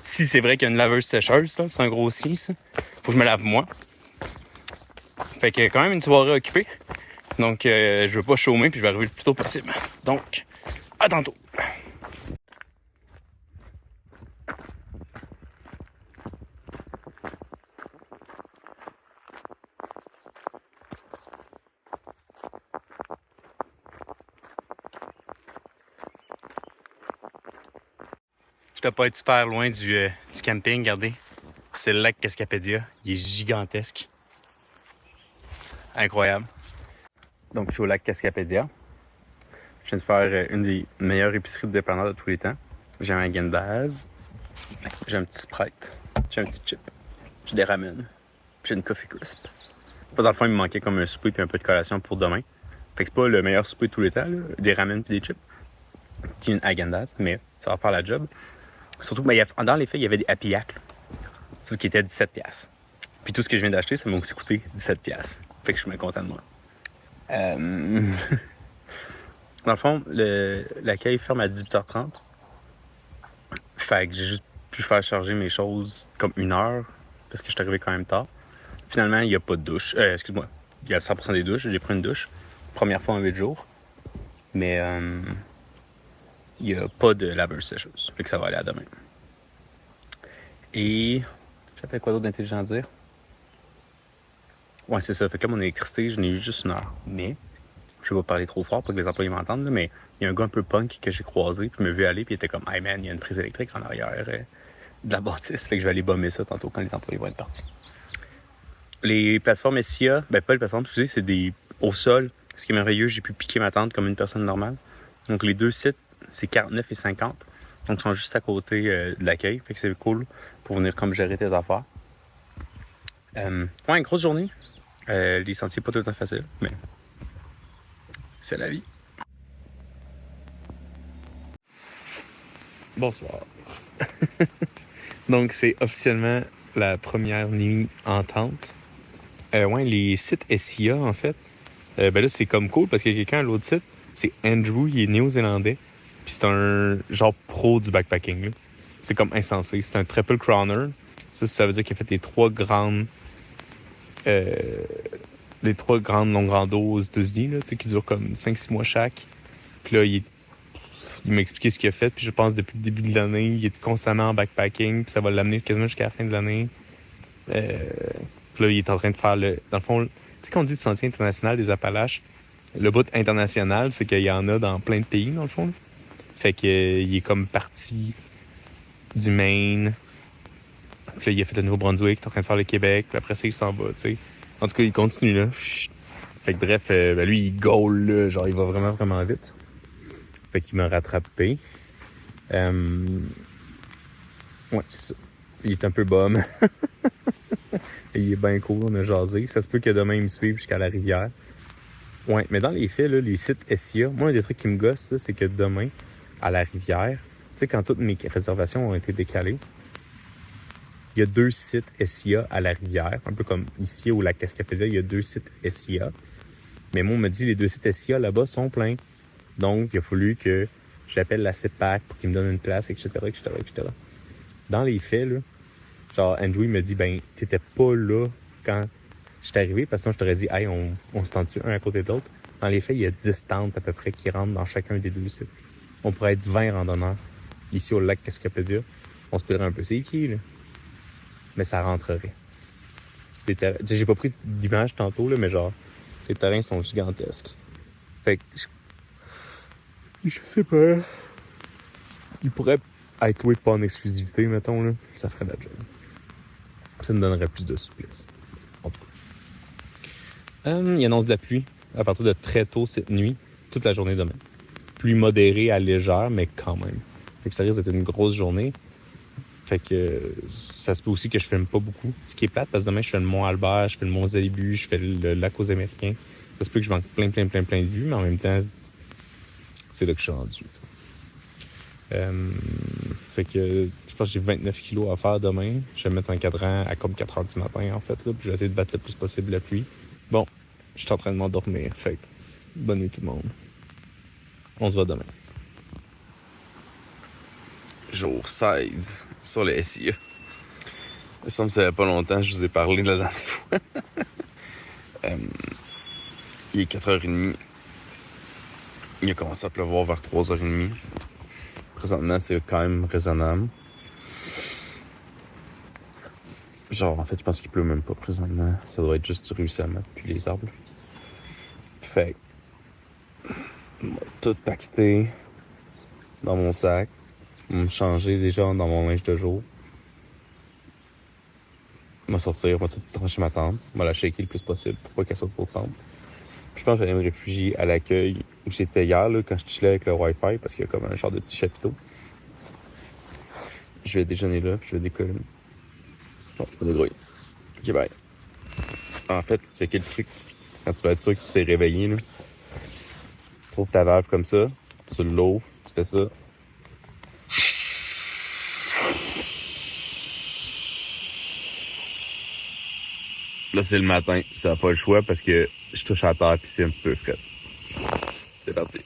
Si c'est vrai qu'il y a une laveuse sécheuse, ça, c'est un gros si, ça. Faut que je me lave moi. Fait que quand même une soirée occupée. Donc je veux pas chômer, puis je vais arriver le plus tôt possible. Donc, à tantôt. Je dois pas être super loin du camping, regardez. C'est le lac Cascapédia. Il est gigantesque. Incroyable. Donc, je suis au lac Cascapédia. Je viens de faire une des meilleures épiceries de dépanneur de tous les temps. J'ai un Häagen-Dazs. J'ai un petit Sprite. J'ai un petit chip. J'ai des ramen. J'ai une Coffee Crisp. Dans le fond, il me manquait comme un souper puis un peu de collation pour demain. Fait que c'est pas le meilleur souper de tous les temps, là. Des ramen puis des chips. Puis une Häagen-Dazs, mais ça va faire la job. Surtout que dans les faits, il y avait des Happy Yak, sauf qui étaient 17$. Puis tout ce que je viens d'acheter, ça m'a aussi coûté 17$. Fait que je suis bien content de moi. Dans le fond, l'accueil ferme à 18h30. Fait que j'ai juste pu faire charger mes choses comme 1 heure, parce que je suis arrivé quand même tard. Finalement, il n'y a pas de douche. Excuse-moi, il y a 100% des douches. J'ai pris une douche. Première fois en 8 jours. Mais il n'y a pas de laveuse sécheuse. Fait que ça va aller à demain. Et j'avais quoi d'autre d'intelligent à dire? Ouais, c'est ça. Fait que là, mon électricité, je n'ai eu juste 1 heure. Mais, je vais pas parler trop fort pour que les employés m'entendent, là, mais il y a un gars un peu punk que j'ai croisé, puis il m'a vu aller, puis il était comme « Hey man, il y a une prise électrique en arrière de la bâtisse. » Fait que je vais aller bomber ça tantôt quand les employés vont être partis. Les plateformes SIA, ben pas les plateformes, tu sais, c'est des au sol. Ce qui est merveilleux, j'ai pu piquer ma tente comme une personne normale. Donc les deux sites, c'est 49 et 50. Donc ils sont juste à côté de l'accueil. Fait que c'est cool pour venir comme gérer tes affaires. Ouais, une grosse journée. Les sentiers pas tout le temps faciles, mais c'est la vie. Bonsoir. Donc c'est officiellement la première nuit en tente. Ouais, les sites SIA en fait. Ben là, c'est comme cool parce qu'il y a quelqu'un à l'autre site. C'est Andrew, il est néo-zélandais. Puis c'est un genre pro du backpacking. Là. C'est comme insensé. C'est un triple crowner. Ça veut dire qu'il a fait les 3 grandes longues randos aux États-Unis, là, qui durent comme 5-6 mois chaque. Puis là, il m'a expliqué ce qu'il a fait. Puis je pense depuis le début de l'année, il est constamment en backpacking. Puis ça va l'amener quasiment jusqu'à la fin de l'année. Puis là, il est en train de faire dans le fond, tu sais qu'on dit le sentier international des Appalaches, le bout international, c'est qu'il y en a dans plein de pays, dans le fond. Là. Fait qu'il est comme parti du Maine. Puis là, il a fait le Nouveau-Brunswick, il est en train de faire le Québec. Puis après ça, il s'en va, tu sais. En tout cas, il continue, là. Fait que bref, lui, il goal, là. Genre, il va vraiment, vraiment vite. Fait qu'il m'a rattrapé. Ouais, c'est ça. Il est un peu bum. Il est bien cool, on a jasé. Ça se peut que demain, il me suive jusqu'à la rivière. Ouais, mais dans les faits, là, les sites SIA, moi, un des trucs qui me gosse, là, c'est que demain, à la rivière, tu sais, quand toutes mes réservations ont été décalées, il y a 2 sites SIA à la rivière, un peu comme ici au lac Cascapédia, il y a 2 sites SIA. Mais moi, on me dit les 2 sites SIA là-bas sont pleins. Donc, il a fallu que j'appelle la CEPAC pour qu'ils me donnent une place, etc., etc., etc. Dans les faits, là, genre, Andrew, il me dit, ben, t'étais pas là quand je suis arrivé, parce que sinon, je t'aurais dit, hey, on se tente un à côté de l'autre. Dans les faits, il y a 10 tentes à peu près qui rentrent dans chacun des deux sites. On pourrait être 20 randonneurs ici au lac Cascapédia. On se plairait un peu, c'est qui, là? Mais ça rentrerait. J'ai pas pris d'image tantôt, là, mais genre, les terrains sont gigantesques. Fait que, je sais pas. Il pourrait être loué pas en exclusivité, mettons, là. Ça ferait la job. Ça me donnerait plus de souplesse. En tout cas. Il annonce de la pluie à partir de très tôt cette nuit, toute la journée demain. Pluie modérée à légère, mais quand même. Fait que ça risque d'être une grosse journée. Fait que ça se peut aussi que je filme pas beaucoup. Ce qui est plate, parce que demain, je fais le Mont-Albert, je fais le Mont-Zélibu, je fais le lac aux Américains. Ça se peut que je manque plein de vues, mais en même temps, c'est là que je suis rendu. Fait que je pense que j'ai 29 kilos à faire demain. Je vais mettre un cadran à comme 4 heures du matin, en fait. Là, puis je vais essayer de battre le plus possible la pluie. Bon, je suis en train de m'endormir. Fait que bonne nuit tout le monde. On se voit demain. Jour 16 sur le SIA. Il me semble que ça fait pas longtemps que je vous ai parlé la dernière fois. Il est 4h30. Il a commencé à pleuvoir vers 3h30. Présentement, c'est quand même raisonnable. Genre, en fait, je pense qu'il pleut même pas présentement. Ça doit être juste du ruissellement puis les arbres. Fait que, tout paqueté dans mon sac. Me changer déjà dans mon linge de jour. Me sortir, me tout trancher ma tente. Me la shaker le plus possible pour pas qu'elle soit trop trempe. Je pense que j'allais me réfugier à l'accueil où j'étais hier, là, quand je chillais avec le Wi-Fi, parce qu'il y a comme un genre de petit chapiteau. Je vais déjeuner là, puis je vais décoller. Bon, je me débrouille. Ok, bye. En fait, j'ai quel truc. Quand tu vas être sûr que tu t'es réveillé, là, tu trouves ta valve comme ça, tu l'ouvres, tu fais ça. Là, c'est le matin, ça n'a pas le choix parce que je touche à terre puis c'est un petit peu frais. C'est parti.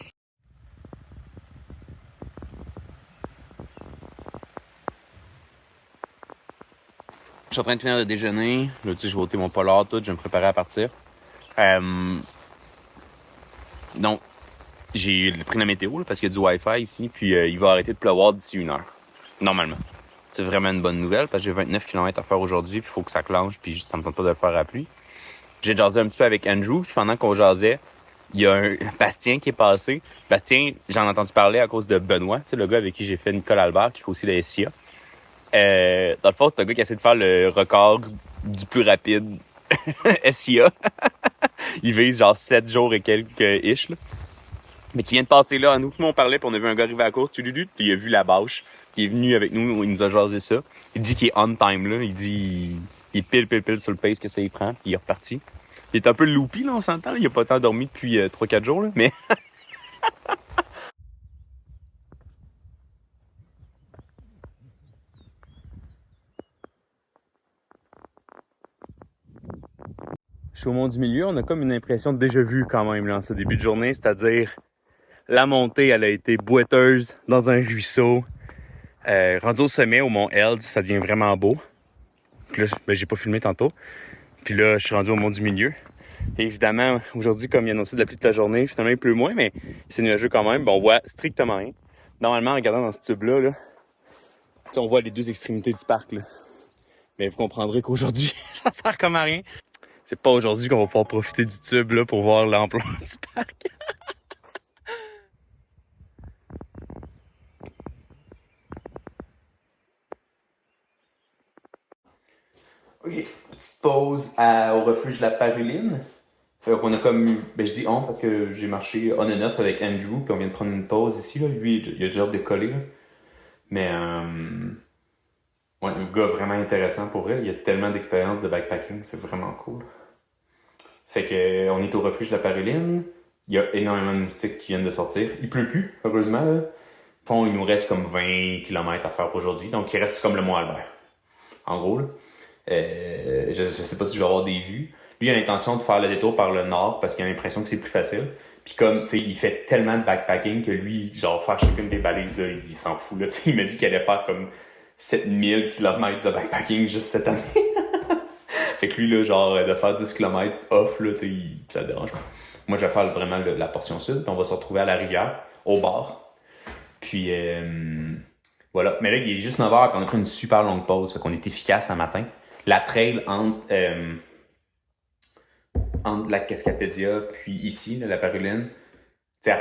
Je suis en train de finir de déjeuner. Là, tu sais, je vais ôter mon polar, tout. Je vais me préparer à partir. Donc, j'ai pris la météo là, parce qu'il y a du Wi-Fi ici. Puis, il va arrêter de pleuvoir d'ici 1 heure. Normalement. C'est vraiment une bonne nouvelle parce que j'ai 29 km à faire aujourd'hui. Puis, il faut que ça clenche. Puis, ça me tente pas de le faire à la pluie. J'ai jasé un petit peu avec Andrew. Puis, pendant qu'on jasait, il y a un Bastien qui est passé. Bastien, j'en ai entendu parler à cause de Benoît. Tu sais, le gars avec qui j'ai fait Nicole Albert, qui fait aussi le SIA. Dans le fond, c'est un gars qui essaie de faire le record du plus rapide SIA. Il vise genre 7 jours et quelques ish, là. Mais qui vient de passer là, nous, tout le monde parlait, puis on a vu un gars arriver à la course, puis il a vu la bâche, puis il est venu avec nous, il nous a jasé ça. Il dit qu'il est on time, là. Il dit, il est pile sur le pace que ça y prend, puis il est reparti. Il est un peu loopy, là, on s'entend, là. Il a pas tant dormi depuis 3-4 jours, là, mais... Je suis au Mont-du-Milieu, on a comme une impression de déjà-vu quand même là, en ce début de journée, c'est-à-dire la montée, elle a été boiteuse dans un ruisseau. Rendu au sommet, au Mont Eld, ça devient vraiment beau. Puis là, j'ai pas filmé tantôt. Puis là, je suis rendu au Mont-du-Milieu. Et évidemment, aujourd'hui, comme il y a annoncé de la pluie toute la journée, finalement il pleut moins, mais c'est nuageux quand même. Bon, on voit strictement rien. Normalement, en regardant dans ce tube-là, là, on voit les deux extrémités du parc. Là. Mais vous comprendrez qu'aujourd'hui, ça sert comme à rien. C'est pas aujourd'hui qu'on va pouvoir profiter du tube là, pour voir l'ampleur du parc. Ok, petite pause au refuge de la Paruline. On a comme, je dis on parce que j'ai marché on and off avec Andrew, puis on vient de prendre une pause ici. Là. Lui, il a déjà décollé. Là. Mais, ouais, un gars vraiment intéressant pour elle. Il a tellement d'expérience de backpacking, c'est vraiment cool. Fait que on est au refuge de la Paruline. Il y a énormément de moustiques qui viennent de sortir. Il pleut plus, heureusement. Là. Bon, il nous reste comme 20 km à faire aujourd'hui. Donc, il reste comme le Mont Albert. En gros, là. Je sais pas si je vais avoir des vues. Lui, il a l'intention de faire le détour par le nord parce qu'il a l'impression que c'est plus facile. Puis comme, tu sais, il fait tellement de backpacking que lui, genre, faire chacune des balises, là, il s'en fout, là. Tu sais, il m'a dit qu'il allait faire comme 7000 km de backpacking juste cette année. Fait que lui, là, genre, de faire 10 km off, là, tu sais, ça le dérange pas. moi, je vais faire vraiment la portion sud, puis on va se retrouver à la rivière, au bord. Puis, voilà. Mais là, il est juste 9h, puis on a pris une super longue pause, fait qu'on est efficace un matin. La trail entre la Cascapédia, puis ici, là, la Paruline,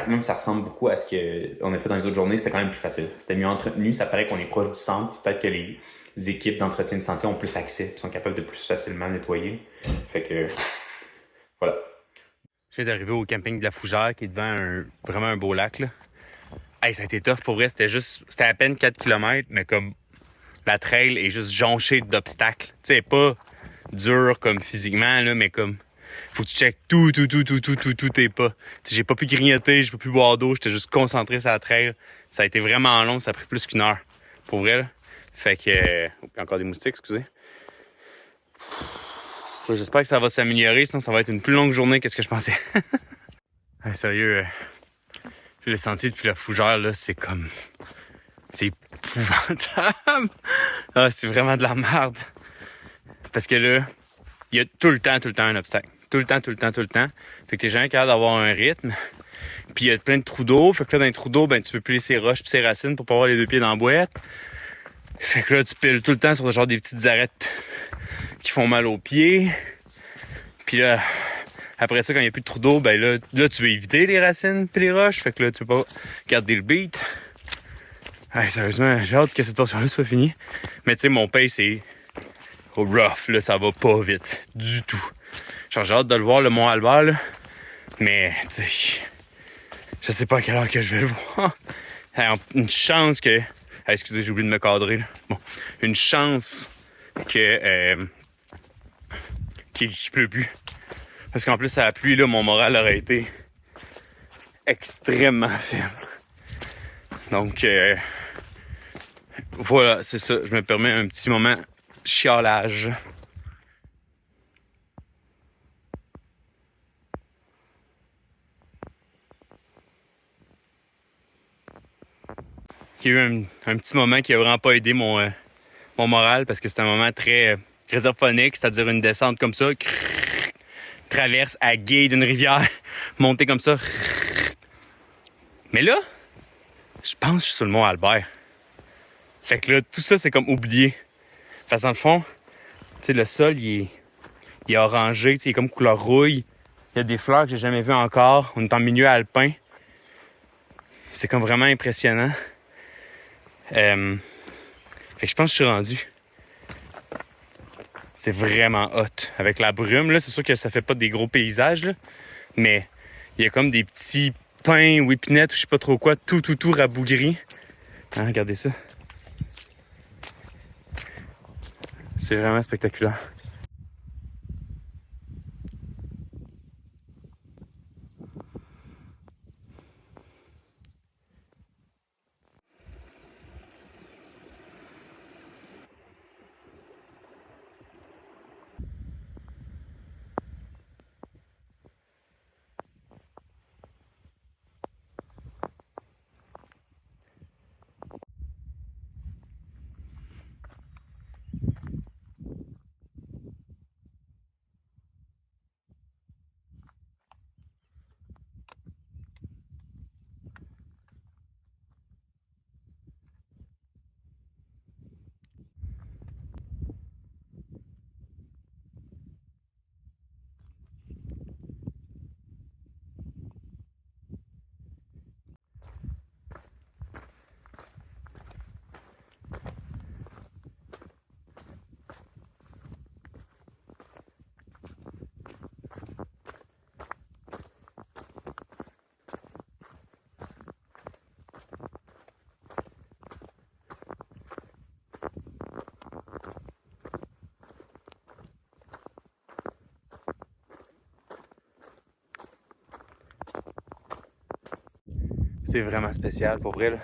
même ça ressemble beaucoup à ce qu'on a fait dans les autres journées, c'était quand même plus facile. C'était mieux entretenu, ça paraît qu'on est proche du centre, peut-être que les équipes d'entretien de sentier ont plus accès, sont capables de plus facilement nettoyer. Fait que, voilà. Je viens d'arriver au camping de la Fougère, qui est devant vraiment un beau lac, là. Hey, ça a été tough pour vrai, c'était à peine 4 km, mais comme la trail est juste jonchée d'obstacles. Tu sais, pas dur comme physiquement, là, mais comme faut que tu checkes tout tes pas. T'sais, j'ai pas pu grignoter, j'ai pas pu boire d'eau, j'étais juste concentré sur la trail. Ça a été vraiment long, ça a pris plus qu'une heure. Pour vrai, là. Fait que... encore des moustiques, excusez. J'espère que ça va s'améliorer, sinon ça va être une plus longue journée que ce que je pensais. Hey, sérieux, le sentier depuis la Fougère, là, c'est comme... C'est épouvantable. Ah, c'est vraiment de la merde. Parce que là, il y a tout le temps un obstacle. Tout le temps. Fait que t'es jamais capable d'avoir un rythme. Puis il y a plein de trous d'eau. Fait que là, dans les trous d'eau, ben, tu veux piler ses roches pis ses racines pour pas avoir les deux pieds dans la boîte. Fait que là, tu piles tout le temps sur genre des petites arêtes qui font mal aux pieds. Puis là, après ça, quand il n'y a plus de trous d'eau, ben là, tu veux éviter les racines pis les roches. Fait que là, tu peux pas garder le beat. Hey, sérieusement, j'ai hâte que cette portion-là soit finie. Mais tu sais, mon pace est rough, là, ça va pas vite. Du tout. Genre, j'ai hâte de le voir, le Mont-Albert, là. Mais, tu sais, je sais pas à quelle heure que je vais le voir. Une chance que... excusez, j'ai oublié de me cadrer, là. Bon, une chance que... qu'il pleut plus. Parce qu'en plus, à la pluie, là, mon moral aurait été extrêmement faible. Donc, voilà, c'est ça. Je me permets un petit moment chialage. Il y a eu un petit moment qui a vraiment pas aidé mon moral parce que c'était un moment très réservophonique, c'est-à-dire une descente comme ça, traverse à gué d'une rivière, monter comme ça. Mais là, je pense que je suis sur le mont Albert. Fait que là, tout ça, c'est comme oublié. Parce que dans le fond, tu sais, le sol, il est orangé, tu sais, il est comme couleur rouille. Il y a des fleurs que j'ai jamais vues encore. On est en milieu alpin. C'est comme vraiment impressionnant. Fait que je pense que je suis rendu. C'est vraiment hot. Avec la brume, là, c'est sûr que ça fait pas des gros paysages, là, mais il y a comme des petits pins ou épinettes ou je sais pas trop quoi, tout rabougri. Hein, regardez ça. C'est vraiment spectaculaire. C'est vraiment spécial pour vrai, là.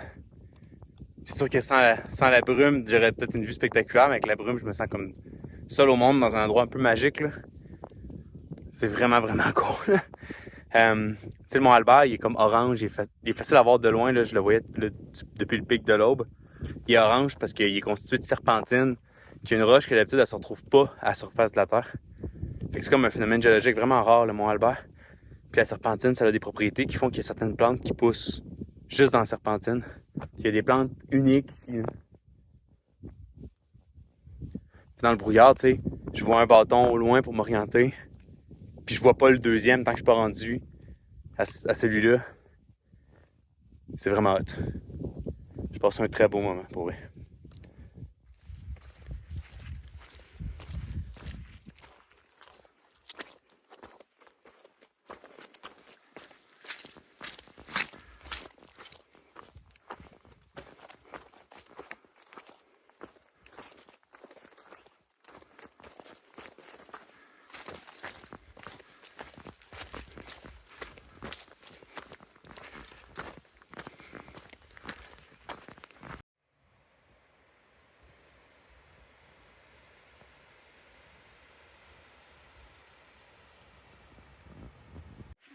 C'est sûr que sans la brume, j'aurais peut-être une vue spectaculaire, mais avec la brume, je me sens comme seul au monde dans un endroit un peu magique, là. C'est vraiment cool. Tu sais, le Mont Albert, il est comme orange, il est facile à voir de loin, là. Je le voyais depuis le pic de l'Aube. Il est orange parce qu'il est constitué de serpentine, qui est une roche que d'habitude, elle se retrouve pas à la surface de la Terre. Fait que c'est comme un phénomène géologique vraiment rare, le Mont Albert. Puis la serpentine, ça a des propriétés qui font qu'il y a certaines plantes qui poussent juste dans la serpentine. Il y a des plantes uniques ici. Puis dans le brouillard, tu sais, je vois un bâton au loin pour m'orienter. Puis je vois pas le deuxième tant que je suis pas rendu à celui-là. C'est vraiment hot. Je passe un très beau moment pour vrai.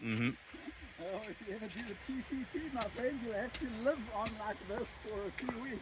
Mm-hmm. If you ever do the PCT, my friend, you actually live on like this for a few weeks.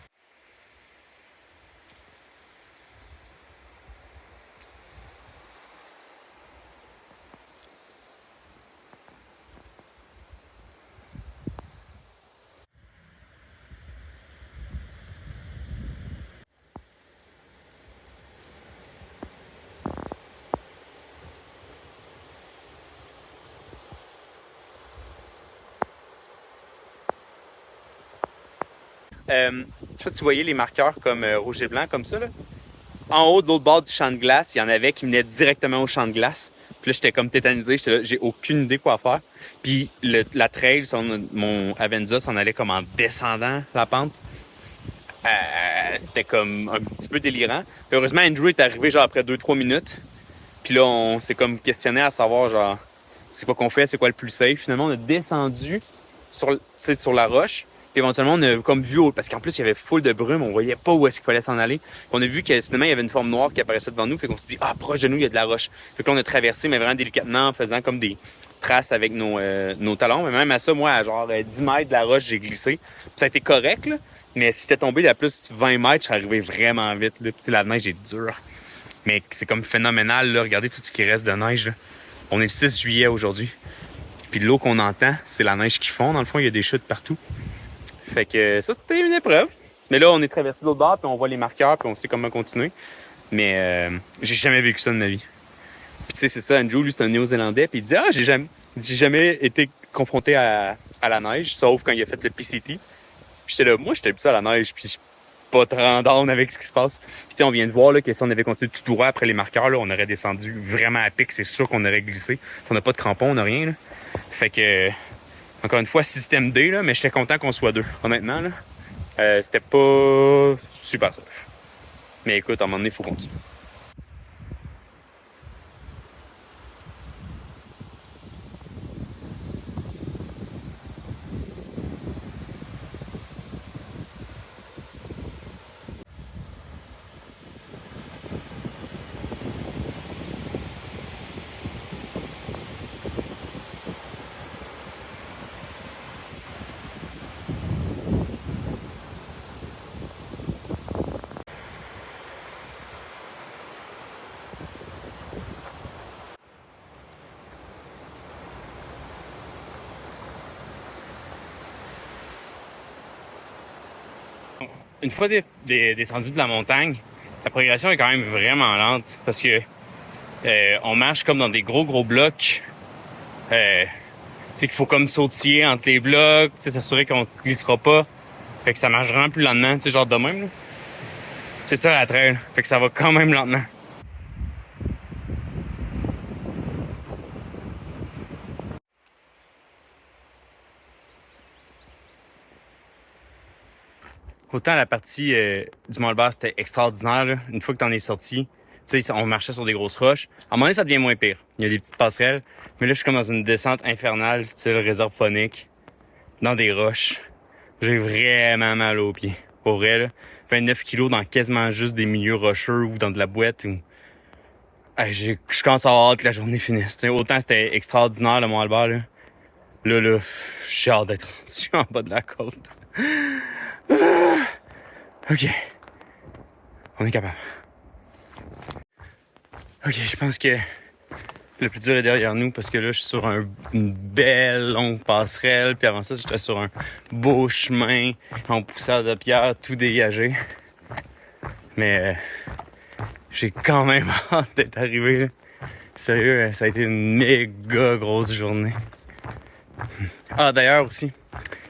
Je sais pas si vous voyez les marqueurs comme rouge et blanc, comme ça. Là. En haut de l'autre bord du champ de glace, il y en avait qui venaient directement au champ de glace. Puis là, j'étais comme tétanisé, j'étais là, j'ai aucune idée quoi faire. Puis la trail, mon Avenza s'en allait comme en descendant la pente. C'était comme un petit peu délirant. Puis heureusement, Andrew est arrivé genre après 2-3 minutes. Puis là, on s'est comme questionné à savoir genre c'est quoi qu'on fait, c'est quoi le plus safe. Finalement, on a descendu sur la roche. Puis éventuellement, on a comme vu, parce qu'en plus, il y avait full de brume, on voyait pas où est-ce qu'il fallait s'en aller. Puis on a vu que finalement, il y avait une forme noire qui apparaissait devant nous. Fait qu'on s'est dit, ah, proche de nous, il y a de la roche. Fait que là, on a traversé, mais vraiment délicatement, en faisant comme des traces avec nos talons. Mais même à ça, moi, à genre 10 mètres de la roche, j'ai glissé. Puis ça a été correct, là. Mais si j'étais tombé à plus 20 mètres, je serais arrivé vraiment vite. Là. Puis la neige est dure. Mais c'est comme phénoménal, là. Regardez tout ce qui reste de neige, là. On est le 6 juillet aujourd'hui. Puis l'eau qu'on entend, c'est la neige qui fond. Dans le fond, il y a des chutes partout. Fait que ça, c'était une épreuve. Mais là, on est traversé de l'autre bord, puis on voit les marqueurs, puis on sait comment continuer. Mais j'ai jamais vécu ça de ma vie. Puis tu sais, c'est ça, Andrew, lui, c'est un Néo-Zélandais, puis il dit « Ah, j'ai jamais été confronté à la neige, sauf quand il a fait le PCT. » Puis j'étais là, moi, j'étais plus à la neige, puis je suis pas très down avec ce qui se passe. Puis tu sais, on vient de voir là, que si on avait continué tout droit après les marqueurs, là, on aurait descendu vraiment à pic, c'est sûr qu'on aurait glissé. On n'a pas de crampons, on n'a rien, là. Fait que... Encore une fois, système D, là, mais j'étais content qu'on soit deux, honnêtement. Là. C'était pas super safe. Mais écoute, à un moment donné, il faut continuer. Une fois descendu de la montagne, la progression est quand même vraiment lente parce que on marche comme dans des gros blocs. Tu sais qu'il faut comme sautiller entre les blocs, s'assurer qu'on ne glissera pas. Fait que ça marche vraiment plus lentement, tu sais, genre de même. Là. C'est ça la trail. Fait que ça va quand même lentement. Autant la partie du Mont-Albert, c'était extraordinaire. Là. Une fois que t'en es sorti, tu sais, on marchait sur des grosses roches. À un moment donné, ça devient moins pire. Il y a des petites passerelles. Mais là, je suis comme dans une descente infernale, style réserve phonique, dans des roches. J'ai vraiment mal aux pieds. Pour vrai, là. 29 kilos dans quasiment juste des milieux rocheux ou dans de la boîte. Ou... Ah, je commence à avoir hâte que la journée finisse. T'sais. Autant c'était extraordinaire, le Mont-Albert. Là, j'ai hâte d'être rendu en bas de la côte. OK. On est capable. OK, je pense que Le plus dur est derrière nous parce que là, je suis sur une belle longue passerelle. Puis avant ça, j'étais sur un beau chemin en poussière de pierre, tout dégagé. Mais j'ai quand même hâte d'être arrivé. Là. Sérieux, ça a été une méga grosse journée. Ah, d'ailleurs aussi,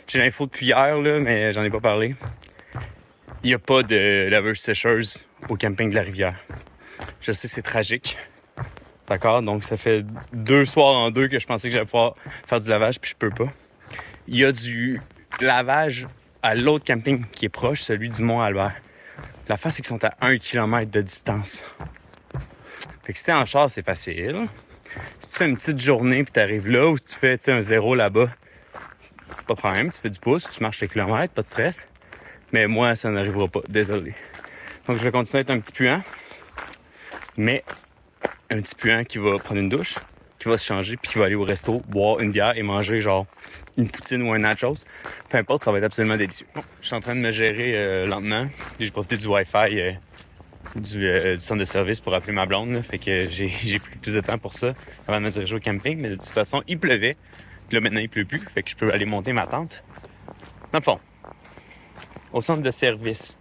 j'ai l'info depuis hier, là, mais j'en ai pas parlé. Il n'y a pas de laveuse sécheuse au camping de la Rivière. Je sais, c'est tragique. D'accord? Donc, ça fait 2 soirs en 2 que je pensais que j'allais pouvoir faire du lavage, puis je peux pas. Il y a du lavage à l'autre camping qui est proche, celui du Mont-Albert. La face, c'est qu'ils sont à 1 km de distance. Fait que si t'es en char, c'est facile. Si tu fais une petite journée puis t'arrives là, ou si tu fais un 0 là-bas, pas de problème, tu fais du pouce, tu marches les kilomètres, pas de stress. Mais moi, ça n'arrivera pas, désolé. Donc, je vais continuer à être un petit puant. Mais un petit puant qui va prendre une douche, qui va se changer, puis qui va aller au resto, boire une bière et manger genre une poutine ou un nachos. Peu importe, ça va être absolument délicieux. Bon, je suis en train de me gérer lentement. J'ai profité du Wi-Fi du centre de service pour appeler ma blonde. Là. Fait que j'ai pris plus de temps pour ça avant de me diriger au camping. Mais de toute façon, il pleuvait. Puis là, maintenant, il pleut plus. Fait que je peux aller monter ma tente. Dans le fond, au centre de service,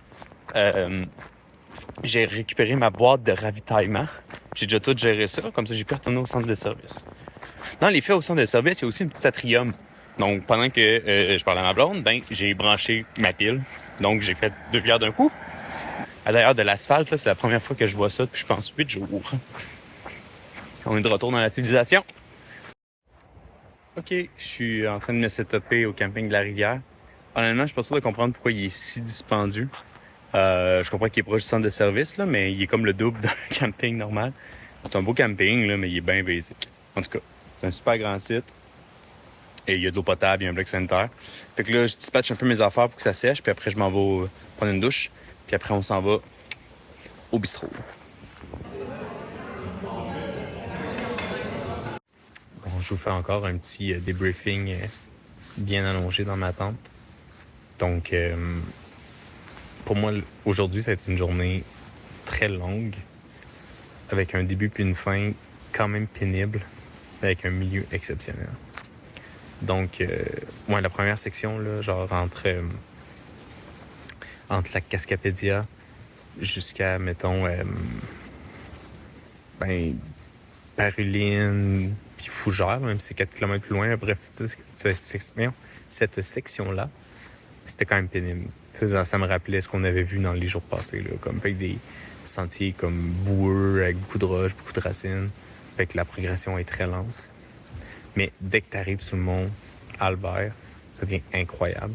j'ai récupéré ma boîte de ravitaillement. J'ai déjà tout géré ça. Comme ça, j'ai pu retourner au centre de service. Dans les faits, au centre de service, il y a aussi un petit atrium. Donc, pendant que je parlais à ma blonde, j'ai branché ma pile. Donc, j'ai fait 2 bières d'un coup. À l'ailleurs de l'asphalte, là, c'est la première fois que je vois ça depuis, je pense, 8 jours. On est de retour dans la civilisation. OK, je suis en train de me setuper au camping de la Rivière. Honnêtement, je suis pas sûr de comprendre pourquoi il est si dispendieux. Je comprends qu'il est proche du centre de service, là, mais il est comme le double d'un camping normal. C'est un beau camping, là, mais il est bien basic. En tout cas, c'est un super grand site. Et il y a de l'eau potable, il y a un bloc sanitaire. Fait que là, je dispatche un peu mes affaires pour que ça sèche, puis après, je m'en vais prendre une douche. Puis après, on s'en va au bistrot. Bon, je vous fais encore un petit débriefing bien allongé dans ma tente. Donc, pour moi, aujourd'hui, ça a été une journée très longue, avec un début puis une fin quand même pénible, avec un milieu exceptionnel. Donc, la première section, là, genre entre la Cascapédia jusqu'à, mettons, Paruline, puis Fougères, même si c'est 4 km plus loin. Bref, cette section-là, c'était quand même pénible. Ça me rappelait ce qu'on avait vu dans les jours passés, là, comme avec des sentiers comme boueux, avec beaucoup de roches, beaucoup de racines. Fait que la progression est très lente. Mais dès que tu arrives sur le mont Albert, ça devient incroyable.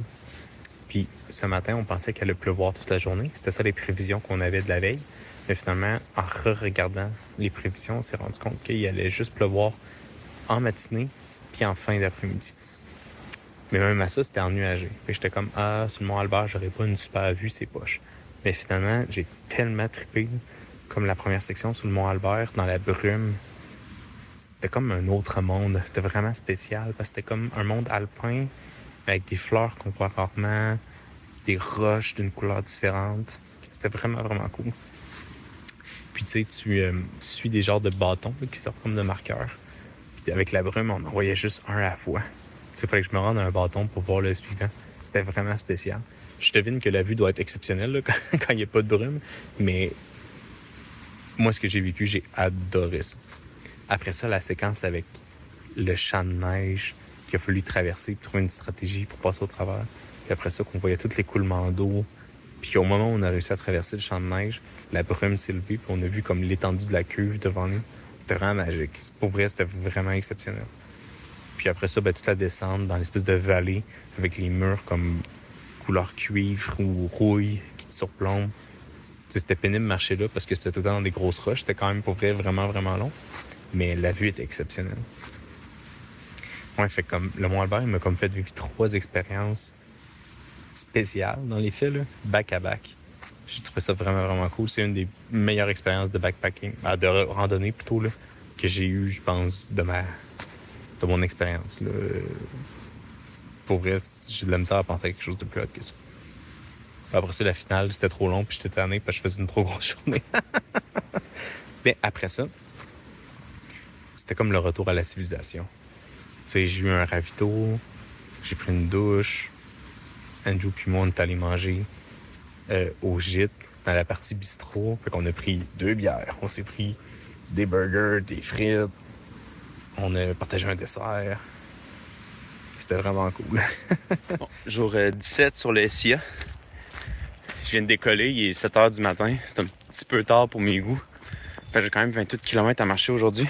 Puis ce matin, on pensait qu'elle allait pleuvoir toute la journée. C'était ça les prévisions qu'on avait de la veille. Mais finalement, en re-regardant les prévisions, on s'est rendu compte qu'il allait juste pleuvoir en matinée puis en fin d'après-midi. Mais même à ça, c'était ennuagé. Fait que j'étais comme, sur le mont Albert, j'aurais pas une super vue, c'est poche. Mais finalement, j'ai tellement trippé, comme la première section sur le mont Albert, dans la brume. C'était comme un autre monde. C'était vraiment spécial parce que c'était comme un monde alpin avec des fleurs qu'on voit rarement, des roches d'une couleur différente. C'était vraiment, vraiment cool. Puis tu sais, tu suis des genres de bâtons là, qui sortent comme de marqueurs. Puis avec la brume, on en voyait juste un à la fois. Tu sais, il fallait que je me rende à un bâton pour voir le suivant. C'était vraiment spécial. Je devine que la vue doit être exceptionnelle là, quand il n'y a pas de brume. Mais moi, ce que j'ai vécu, j'ai adoré ça. Après ça, la séquence avec le champ de neige qu'il a fallu traverser pour trouver une stratégie pour passer au travers. Puis après ça, qu'on voyait tous les coulements d'eau. Puis au moment où on a réussi à traverser le champ de neige, la brume s'est levée, puis on a vu comme l'étendue de la cuve devant nous. C'était vraiment magique. Pour vrai, c'était vraiment exceptionnel. Puis après ça, toute la descente dans l'espèce de vallée avec les murs comme couleur cuivre ou rouille qui te surplombent. C'était pénible de marcher là parce que c'était tout le temps dans des grosses roches. C'était quand même pour vrai vraiment, vraiment long. Mais la vue était exceptionnelle. Ouais, fait comme le Mont Albert, il m'a comme fait vivre 3 expériences spéciales dans les faits, là, back à back. J'ai trouvé ça vraiment, vraiment cool. C'est une des meilleures expériences de backpacking, de randonnée plutôt, là, que j'ai eu, je pense, de mon expérience. Là. Pour vrai, j'ai de la misère à penser à quelque chose de plus hot que ça. Après ça, la finale, c'était trop long, puis j'étais tanné parce que je faisais une trop grosse journée. Mais après ça, c'était comme le retour à la civilisation. Tu sais, j'ai eu un ravito, j'ai pris une douche. Andrew puis moi, on est allé manger au gîte, dans la partie bistrot. Fait qu'on a pris 2 bières. On s'est pris des burgers, des frites. On a partagé un dessert. C'était vraiment cool. Bon, jour 17 sur le SIA. Je viens de décoller, il est 7 h du matin. C'est un petit peu tard pour mes goûts. J'ai quand même 28 km à marcher aujourd'hui.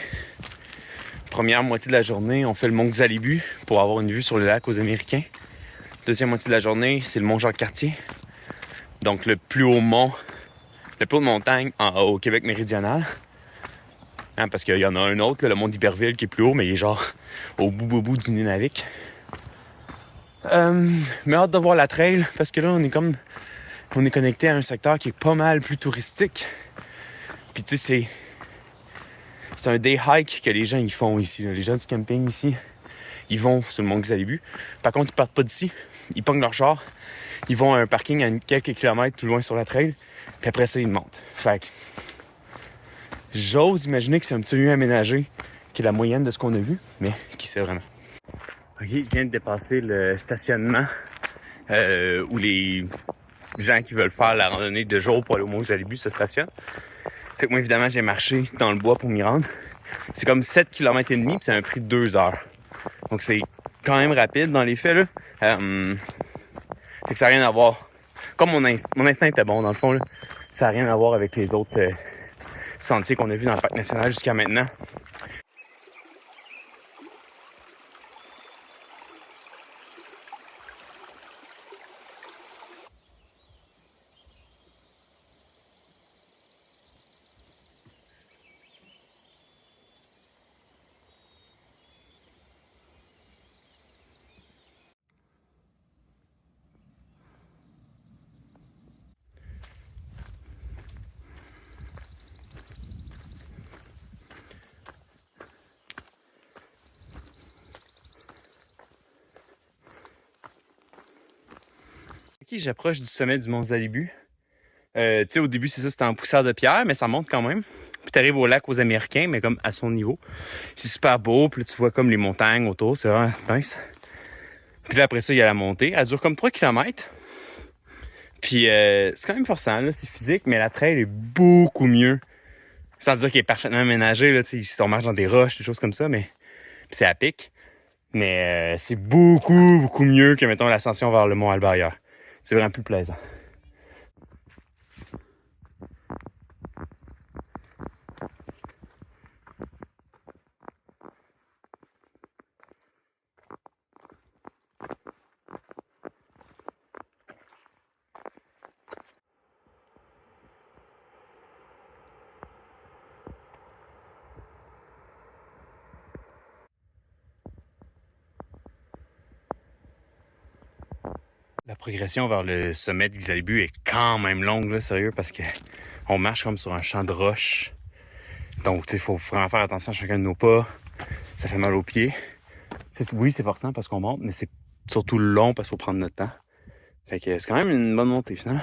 Première moitié de la journée, on fait le mont Xalibu pour avoir une vue sur le lac aux Américains. Deuxième moitié de la journée, c'est le mont Jacques-Cartier. Donc le plus haut mont, le plus haut de montagne au Québec méridional. Hein, parce qu'il y en a un autre, là, le mont d'Iberville, qui est plus haut, mais il est genre au bout du Nunavik. Mais hâte de voir la trail, parce que là, on est connecté à un secteur qui est pas mal plus touristique. Puis tu sais, c'est un day hike que les gens ils font ici. Là. Les gens du camping ici, ils vont sur le mont Xalibu. Par contre, ils partent pas d'ici. Ils pognent leur char. Ils vont à un parking à quelques kilomètres plus loin sur la trail. Puis après ça, ils montent. Fait que j'ose imaginer que c'est un petit peu mieux aménagé que la moyenne de ce qu'on a vu. Mais qui sait vraiment. OK, je viens de dépasser le stationnement où les gens qui veulent faire la randonnée de jour pour aller au mont Xalibu se stationnent. Fait que moi, évidemment, j'ai marché dans le bois pour m'y rendre. C'est comme 7 km et demi, puis c'est un prix de 2 heures. Donc, c'est quand même rapide dans les faits, là. Fait que ça n'a rien à voir. Comme mon instinct était bon, dans le fond, là. Ça n'a rien à voir avec les autres sentiers qu'on a vus dans le parc national jusqu'à maintenant. Ok, j'approche du sommet du mont Xalibu. Tu sais, au début, c'est ça, c'était en poussière de pierre, mais ça monte quand même. Puis t'arrives au lac aux Américains, mais comme à son niveau. C'est super beau, puis là, tu vois comme les montagnes autour, c'est vraiment nice. Puis là, après ça, il y a la montée. Elle dure comme 3 km. Puis c'est quand même forçant, là, c'est physique, mais la trail est beaucoup mieux. Sans dire qu'elle est parfaitement aménagée, là, tu sais, on marche dans des roches, des choses comme ça, mais puis c'est à pic. Mais c'est beaucoup mieux que, mettons, l'ascension vers le mont Albert. C'est vraiment plus plaisant. La progression vers le sommet de Xalibu est quand même longue, là, sérieux, parce que on marche comme sur un champ de roches. Donc, il faut vraiment faire attention à chacun de nos pas. Ça fait mal aux pieds. Oui, c'est forçant parce qu'on monte, mais c'est surtout long parce qu'il faut prendre notre temps. Fait que c'est quand même une bonne montée, finalement.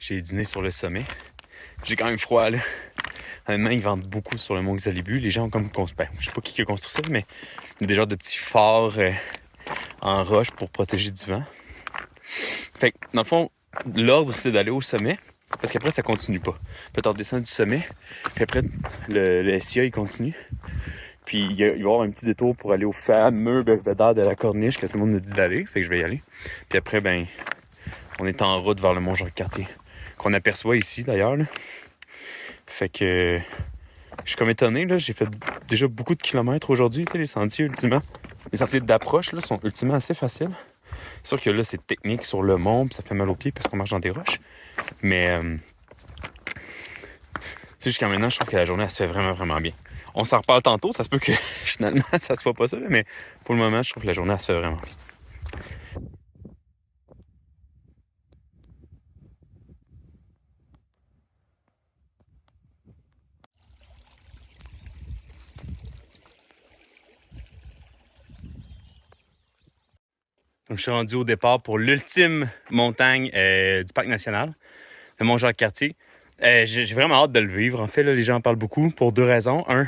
J'ai dîné sur le sommet. J'ai quand même froid, là. Honnêtement, ils vendent beaucoup sur le mont Xalibu. Les gens ont comme construit, je sais pas qui a construit ça, mais il y a des genres de petits forts en roche pour protéger du vent. Fait que, dans le fond, l'ordre, c'est d'aller au sommet, parce qu'après, ça continue pas. Puis, on redescend du sommet, puis après, le SIA, il continue. Puis, il va y avoir un petit détour pour aller au fameux belvédère de la Corniche que tout le monde nous dit d'aller. Fait que je vais y aller. Puis après, ben, on est en route vers le mont Jacques-Cartier, qu'on aperçoit ici, d'ailleurs, là. Fait que je suis comme étonné, là. J'ai fait déjà beaucoup de kilomètres aujourd'hui. Tu sais, les sentiers, ultimement. Les sentiers d'approche, là, sont ultimement assez faciles. C'est sûr que là, c'est technique sur le mont, puis ça fait mal aux pieds parce qu'on marche dans des roches. Mais, tu sais, jusqu'à maintenant, je trouve que la journée, elle se fait vraiment bien. On s'en reparle tantôt, ça se peut que finalement, ça se voit pas ça, là, mais pour le moment, je trouve que la journée, elle se fait vraiment bien. Donc, je suis rendu au départ pour l'ultime montagne du parc national, le Mont-Jacques-Cartier. J'ai vraiment hâte de le vivre. En fait, là, les gens en parlent beaucoup pour deux raisons. Un,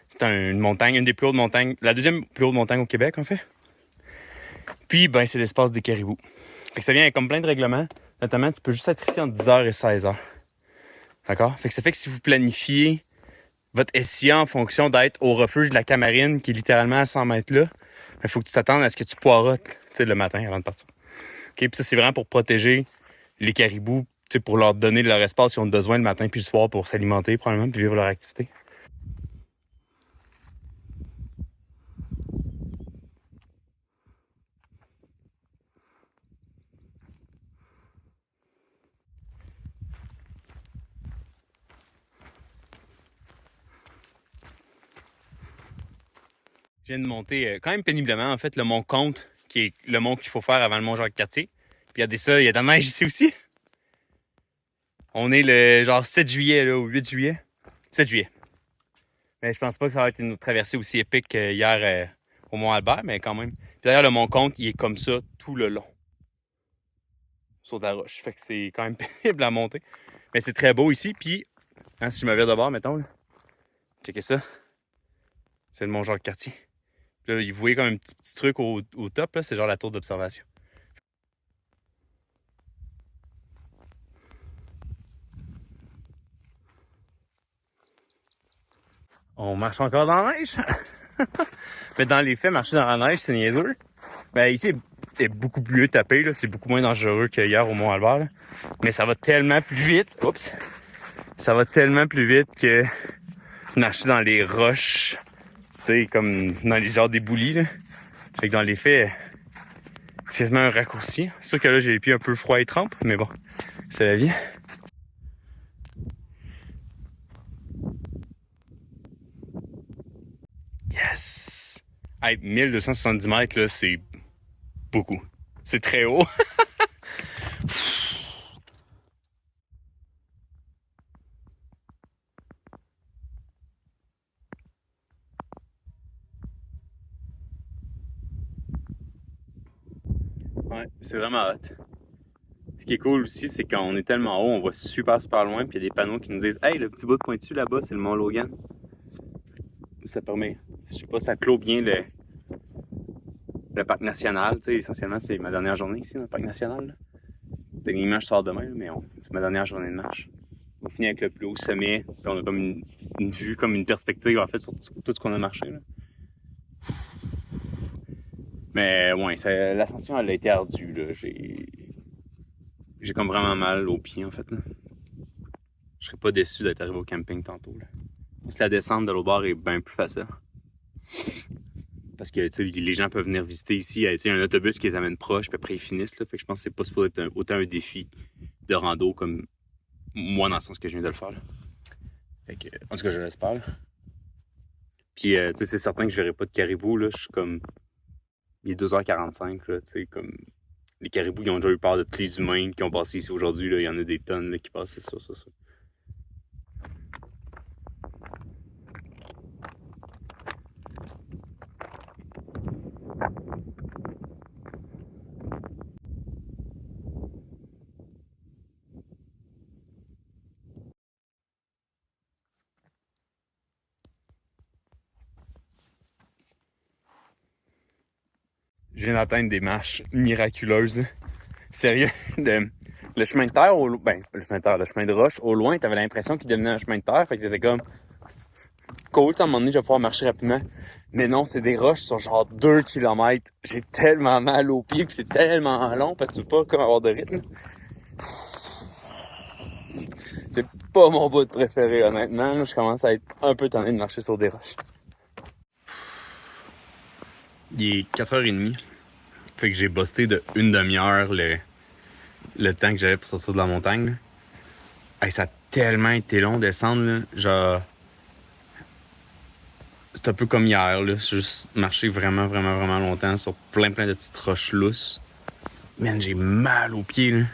c'est une montagne, une des plus hautes montagnes, la deuxième plus haute montagne au Québec, en fait. Puis, ben, c'est l'espace des caribous. Fait que ça vient avec comme plein de règlements. Notamment, tu peux juste être ici entre 10h et 16h. D'accord? Fait que ça fait que si vous planifiez votre SIA en fonction d'être au refuge de la Camarine, qui est littéralement à 100 mètres là, il faut que tu t'attendes à ce que tu poirotes le matin avant de partir. Okay? Puis ça, c'est vraiment pour protéger les caribous, pour leur donner leur espace qu'ils ont besoin le matin puis le soir pour s'alimenter probablement puis vivre leur activité. Je viens de monter quand même péniblement, en fait, le mont Comte, qui est le mont qu'il faut faire avant le mont Jacques-Cartier. Puis il y a de la neige ici aussi. On est le genre 7 juillet là, ou 8 juillet. 7 juillet. Mais je pense pas que ça va être une traversée aussi épique qu'hier au mont Albert, mais quand même. Puis d'ailleurs, le mont Comte, il est comme ça tout le long. Sur de la roche. Fait que c'est quand même pénible à monter. Mais c'est très beau ici. Puis, hein, si je me vire de bord, mettons, là, checkez ça. C'est le mont Jacques-Cartier. Puis là, vous voyez comme un petit truc au top, là, c'est genre la tour d'observation. On marche encore dans la neige. Mais dans les faits, marcher dans la neige, c'est niaiseux. Ben ici, est beaucoup mieux tapé, là. C'est beaucoup moins dangereux qu'hier au Mont-Albert. Là. Mais ça va tellement plus vite. Oups! Ça va tellement plus vite que marcher dans les roches. Tu sais, comme dans les genres d'éboulis, là. Fait que dans les faits, c'est quasiment un raccourci. C'est sûr que là, j'ai les pieds un peu froids et trempes, mais bon, c'est la vie. Yes! Hey, 1270 mètres, là, c'est beaucoup. C'est très haut. Ouais, c'est vraiment hot. Ce qui est cool aussi, c'est quand on est tellement haut, on voit super loin, puis il y a des panneaux qui nous disent « Hey, le petit bout de pointu là-bas, c'est le Mont Logan. » Ça permet, je sais pas, ça clôt bien le parc national. Tu sais, essentiellement, c'est ma dernière journée ici dans le parc national. Là. Techniquement, je sors demain, là, mais c'est ma dernière journée de marche. On finit avec le plus haut sommet, puis on a comme une vue, comme une perspective en fait sur tout ce qu'on a marché. Là. Mais ouais, l'ascension elle a été ardue. Là. J'ai comme vraiment mal aux pieds en fait. Là. Je serais pas déçu d'être arrivé au camping tantôt. Là. Parce que la descente de l'autre bord est bien plus facile. Parce que les gens peuvent venir visiter ici. Il y a un autobus qui les amène proches, puis après ils finissent. Là. Fait que je pense que c'est pas supposé être autant un défi de rando comme moi dans le sens que je viens de le faire. Là. Fait que, en tout cas, je l'espère. Là. Puis c'est certain que je verrai pas de caribou. Là. Je suis comme. Il est 2h45. Là, comme... Les caribous qui ont déjà eu peur de tous les humains qui ont passé ici aujourd'hui. Il y en a des tonnes là, qui passent, c'est ça. Je viens d'atteindre des marches miraculeuses. Sérieux, le chemin de terre, le chemin de roche, au loin, t'avais l'impression qu'il devenait un chemin de terre. Fait que t'étais comme, cool, à un moment donné, je vais pouvoir marcher rapidement. Mais non, c'est des roches sur genre 2 km. J'ai tellement mal aux pieds, puis c'est tellement long parce que tu peux pas comme avoir de rythme. C'est pas mon bout de préféré, honnêtement. Là, je commence à être un peu tanné de marcher sur des roches. Il est 4h30. Fait que j'ai busté de une demi-heure le temps que j'avais pour sortir de la montagne. Hey, ça a tellement été long de descendre. Là. Genre, c'est un peu comme hier. Là. J'ai juste marché vraiment longtemps sur plein de petites roches lousses. Man, j'ai mal aux pieds. Là.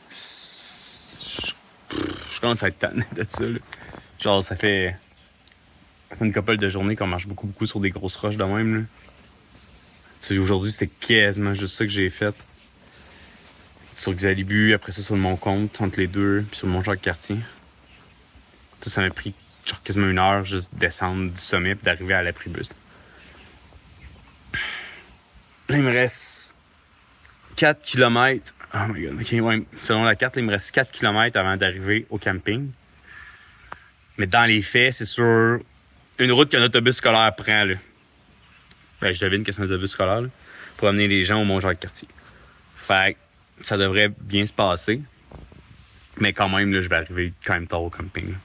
Je commence à être tanné de ça. Là. Genre, ça fait Ça fait une couple de journées qu'on marche beaucoup sur des grosses roches de même. Là. Aujourd'hui, c'était quasiment juste ça que j'ai fait. Sur Xalibu, après ça sur le Mont-Comte, entre les deux, puis sur le Mont-Jacques-Cartier. Ça m'a pris genre quasiment 1 heure juste descendre du sommet puis d'arriver à l'apribus. Là, il me reste 4 km. Oh my god, ok, ouais. Selon la carte, là, il me reste 4 km avant d'arriver au camping. Mais dans les faits, c'est sur une route qu'un autobus scolaire prend. Là. Ben, je devine que c'est un autobus scolaire là, pour amener les gens au Mont-Jacques-Cartier. Fait que ça devrait bien se passer. Mais quand même, là, je vais arriver quand même tard au camping. Là.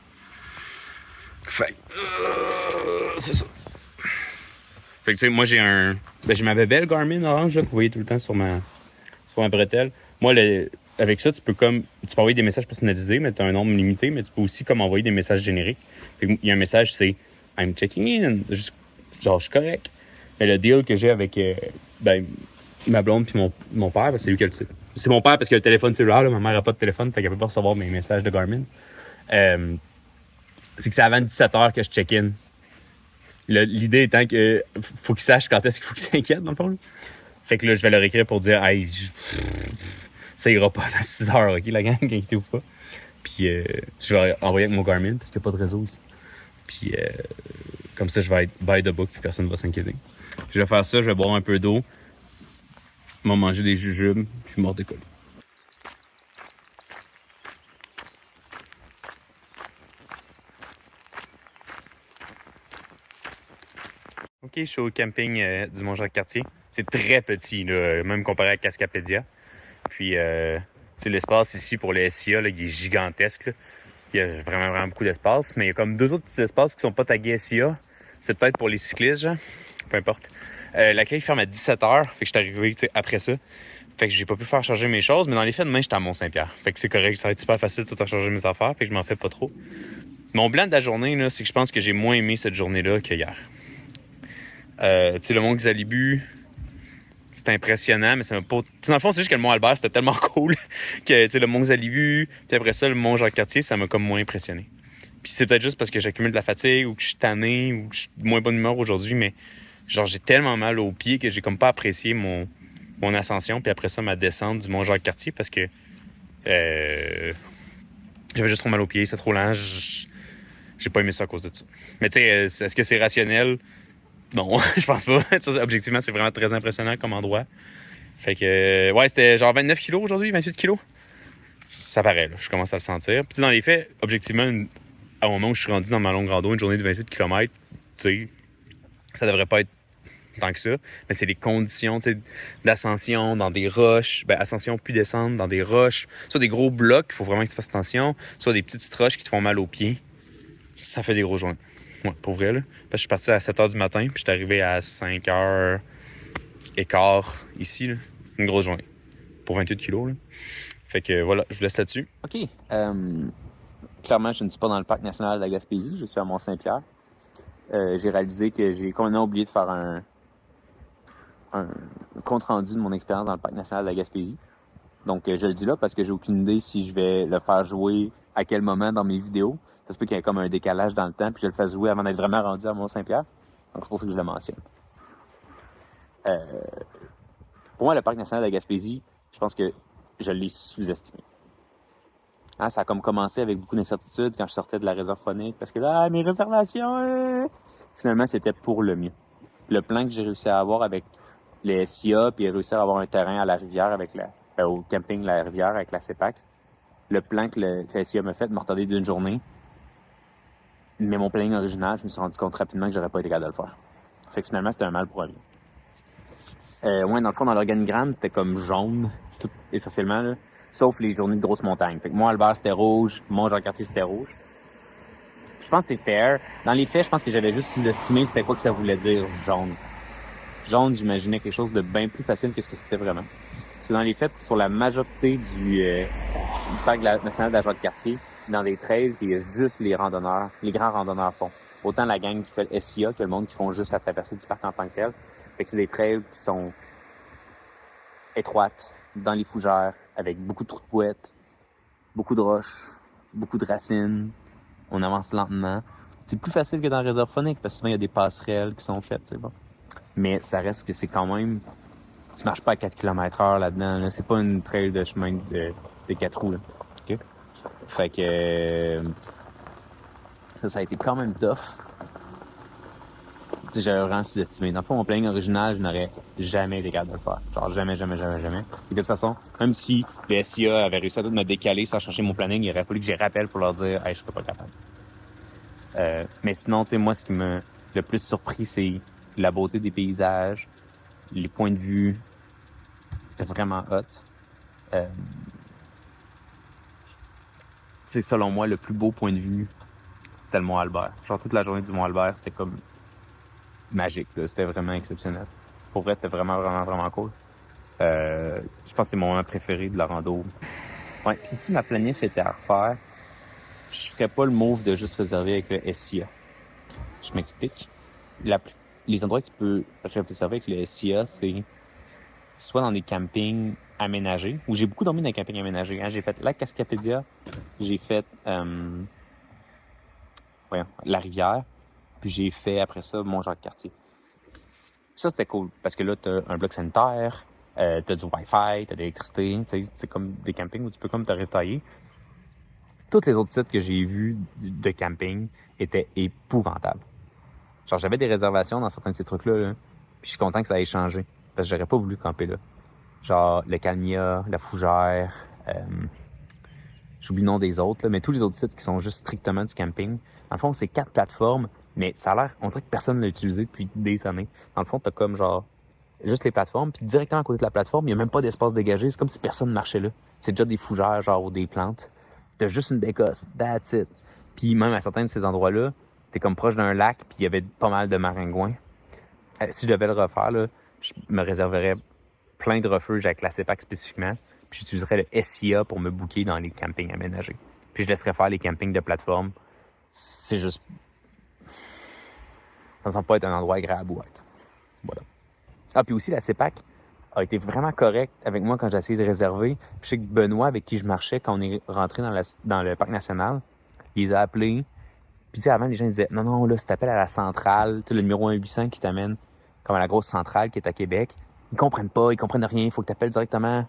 Fait que, c'est ça. Fait que tu sais, moi j'ai j'ai ma belle Garmin orange là, que vous voyez tout le temps sur ma bretelle. Moi, avec ça, tu peux envoyer des messages personnalisés, mais tu as un nombre limité, mais tu peux aussi comme envoyer des messages génériques. Il y a un message, c'est I'm checking in. Juste, genre, je suis correct. Mais le deal que j'ai avec ma blonde puis mon père, c'est lui qui le sait. C'est mon père parce qu'il a le téléphone cellulaire, là, ma mère n'a pas de téléphone, fait qu'elle peut pas recevoir mes messages de Garmin. C'est que c'est avant 17h que je check-in. L'idée étant que faut qu'il sache quand est-ce qu'il faut qu'il s'inquiète, dans le fond. Là. Fait que là, je vais leur écrire pour dire hey, ça ira pas à 6h, ok, la gang, inquiétez-vous pas. Puis je vais envoyer avec mon Garmin parce qu'il n'y a pas de réseau ici. Puis comme ça, je vais être by the book puis personne ne va s'inquiéter. Je vais faire ça, je vais boire un peu d'eau, je vais manger des jujubes, puis je vais décoller. Ok, je suis au camping du Mont-Jacques-Cartier. C'est très petit, là, même comparé à Cascapédia. Puis, l'espace ici pour les SIA, là, il est gigantesque. Là. Il y a vraiment beaucoup d'espace. Mais il y a comme 2 autres petits espaces qui sont pas tagués SIA. C'est peut-être pour les cyclistes, genre. Peu importe. L'accueil ferme à 17h. Fait que je suis arrivé après ça. Fait que j'ai pas pu faire charger mes choses. Mais dans les faits, demain, j'étais à Mont-Saint-Pierre. Fait que c'est correct. Ça va être super facile de tout charger mes affaires. Fait que je m'en fais pas trop. Mon plan de la journée, là, c'est que je pense que j'ai moins aimé cette journée-là qu'hier. Tu sais, le Mont Xalibu, c'était impressionnant, mais ça m'a pas. T'sais, dans le fond, c'est juste que le Mont Albert, c'était tellement cool que, tu sais, le Mont Xalibu, puis après ça, le Mont Jacques-Cartier, ça m'a comme moins impressionné. Puis c'est peut-être juste parce que j'accumule de la fatigue ou que je suis tanné ou que je suis de moins bonne humeur aujourd'hui, mais genre, j'ai tellement mal aux pieds que j'ai comme pas apprécié mon ascension, puis après ça, ma descente du Mont Jacques-Cartier parce que j'avais juste trop mal aux pieds, c'était trop lent, j'ai pas aimé ça à cause de ça. Mais tu sais, est-ce que c'est rationnel? Non, je pense pas. Objectivement, c'est vraiment très impressionnant comme endroit. Fait que, ouais, c'était genre 29 kilos aujourd'hui, 28 kilos. Ça paraît, là. Je commence à le sentir. Puis dans les faits, objectivement, au moment où je suis rendu dans ma longue rando, une journée de 28 km, tu sais, ça devrait pas être tant que ça. Mais c'est les conditions, tu sais, d'ascension dans des roches. Ben, ascension puis descendre dans des roches. Soit des gros blocs, il faut vraiment que tu fasses attention. Soit des petites roches qui te font mal aux pieds. Ça fait des grosses journées. Ouais, pour vrai, là. Parce que je suis parti à 7h du matin, puis je suis arrivé à 5h15 ici, là. C'est une grosse journée. Pour 28 kilos, là. Fait que voilà, je vous laisse là-dessus. OK. Clairement, je ne suis pas dans le parc national de la Gaspésie, je suis à Mont-Saint-Pierre. J'ai réalisé que j'ai complètement oublié de faire un compte-rendu de mon expérience dans le parc national de la Gaspésie. Donc, je le dis là parce que j'ai aucune idée si je vais le faire jouer à quel moment dans mes vidéos. Ça se peut qu'il y ait comme un décalage dans le temps, puis je le fasse jouer avant d'être vraiment rendu à Mont-Saint-Pierre. Donc, c'est pour ça que je le mentionne. Pour moi, le parc national de la Gaspésie, je pense que je l'ai sous-estimé. Hein, ça a comme commencé avec beaucoup d'incertitudes quand je sortais de la réserve faunique, parce que là, mes réservations, finalement, c'était pour le mieux. Le plan que j'ai réussi à avoir avec les SIA, puis réussir à avoir un terrain à la rivière avec au camping La Rivière avec la CEPAC, le plan que la SIA m'a fait m'a retardé d'une journée. Mais mon planning original, je me suis rendu compte rapidement que j'aurais pas été capable de le faire. Fait que finalement, c'était un mal pour un bien. Ouais, dans le fond, dans l'organigramme, c'était comme jaune, tout essentiellement, là, sauf les journées de grosses montagnes. Fait que moi, Albert, c'était rouge, Mont-Jacques-Cartier, c'était rouge. Je pense que c'est fair. Dans les faits, je pense que j'avais juste sous-estimé c'était quoi que ça voulait dire jaune. Jaune, j'imaginais quelque chose de bien plus facile que ce que c'était vraiment. Parce que dans les faits, sur la majorité du parc national de la Jacques-Cartier, dans les trails, il y a juste les randonneurs, les grands randonneurs font. Autant la gang qui fait le SIA que le monde qui font juste la traversée du parc en tant que tel. Fait que c'est des trails qui sont étroites, dans les fougères, avec beaucoup de trous de pouettes, beaucoup de roches, beaucoup de racines. On avance lentement. C'est plus facile que dans la réserve faunique parce que souvent il y a des passerelles qui sont faites, c'est bon. Mais ça reste que c'est quand même... Tu marches pas à 4 km/h là-dedans. Là. C'est pas une trail de chemin de 4 roues. Là. Okay? Fait que... ça a été quand même tough. J'avais vraiment sous-estimé. Dans le fond, mon planning original, je n'aurais jamais été capable de le faire. Genre jamais. Et de toute façon, même si le SIA avait réussi à tout me décaler sans changer mon planning, il aurait fallu que j'y rappelle pour leur dire « Hey, je serais pas capable. » Mais sinon, tu sais, moi, ce qui m'a le plus surpris, c'est la beauté des paysages, les points de vue. C'était vraiment hot. C'est selon moi le plus beau point de vue, c'était le Mont Albert. Genre toute la journée du Mont Albert, c'était comme magique, là. C'était vraiment exceptionnel. Pour vrai, c'était vraiment cool. Je pense que c'est mon moment préféré de la rando. Ouais, puis si ma planif était à refaire, je ferais pas le move de juste réserver avec le SIA. Je m'explique. Les endroits que tu peux réserver avec le SIA, c'est soit dans des campings aménagés, où j'ai beaucoup dormi dans des campings aménagés. Hein. J'ai fait la Cascapédia, j'ai fait la rivière, puis j'ai fait après ça Mont-Jacques-Cartier. Ça, c'était cool, parce que là, t'as un bloc sanitaire, t'as du Wi-Fi, t'as de l'électricité, c'est comme des campings où tu peux comme te ravitailler. Tous les autres sites que j'ai vus de camping étaient épouvantables. Genre, j'avais des réservations dans certains de ces trucs-là, là, puis je suis content que ça ait changé, parce que j'aurais pas voulu camper là. Genre le Calmia, la Fougère, j'oublie le nom des autres, là, mais tous les autres sites qui sont juste strictement du camping. Dans le fond, c'est 4 plateformes, mais ça a l'air, on dirait que personne ne l'a utilisé depuis des années. Dans le fond, t'as comme genre juste les plateformes, puis directement à côté de la plateforme, il n'y a même pas d'espace dégagé. C'est comme si personne marchait là. C'est déjà des fougères, genre, ou des plantes. T'as juste une bécosse, that's it. Puis même à certains de ces endroits-là, t'es comme proche d'un lac, puis il y avait pas mal de maringouins. Si je devais le refaire, là, je me réserverais plein de refuges avec la CEPAC spécifiquement, puis j'utiliserais le SIA pour me booker dans les campings aménagés. Puis je laisserais faire les campings de plateforme. C'est juste... ça me semble pas être un endroit agréable où être. Voilà. Ah, puis aussi, la CEPAC a été vraiment correcte avec moi quand j'ai essayé de réserver. Puis je sais que Benoît, avec qui je marchais quand on est rentré dans le parc national, il les a appelés. Puis tu sais, avant, les gens disaient « Non, là, si t'appelles à la centrale, tu sais, le numéro 1-800 qui t'amène comme à la grosse centrale qui est à Québec, ils comprennent rien. Il faut que t'appelles directement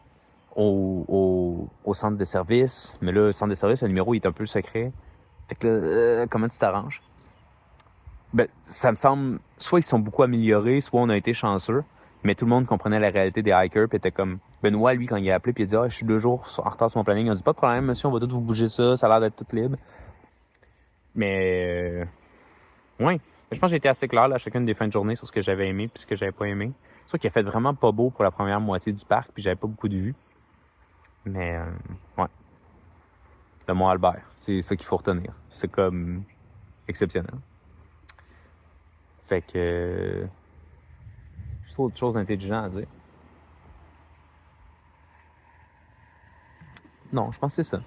au centre de service. Mais là, le centre de service, le numéro il est un peu secret. Fait que là, comment tu t'arranges? » Ben, ça me semble, soit ils sont beaucoup améliorés, soit on a été chanceux, mais tout le monde comprenait la réalité des hikers, puis était comme, Benoît, lui, quand il a appelé, puis il a dit, je suis 2 jours en retard sur mon planning, il a dit, pas de problème, monsieur, on va tout vous bouger ça a l'air d'être tout libre. Mais, ouais, je pense que j'ai été assez clair, là, à chacune des fins de journée sur ce que j'avais aimé, puis ce que j'avais pas aimé. C'est sûr qu'il a fait vraiment pas beau pour la première moitié du parc, puis j'avais pas beaucoup de vues. Mais, ouais. Le Mont Albert, c'est ça qu'il faut retenir. C'est comme exceptionnel. Fait que... je trouve autre chose d'intelligent à dire. Non, je pense que c'est ça.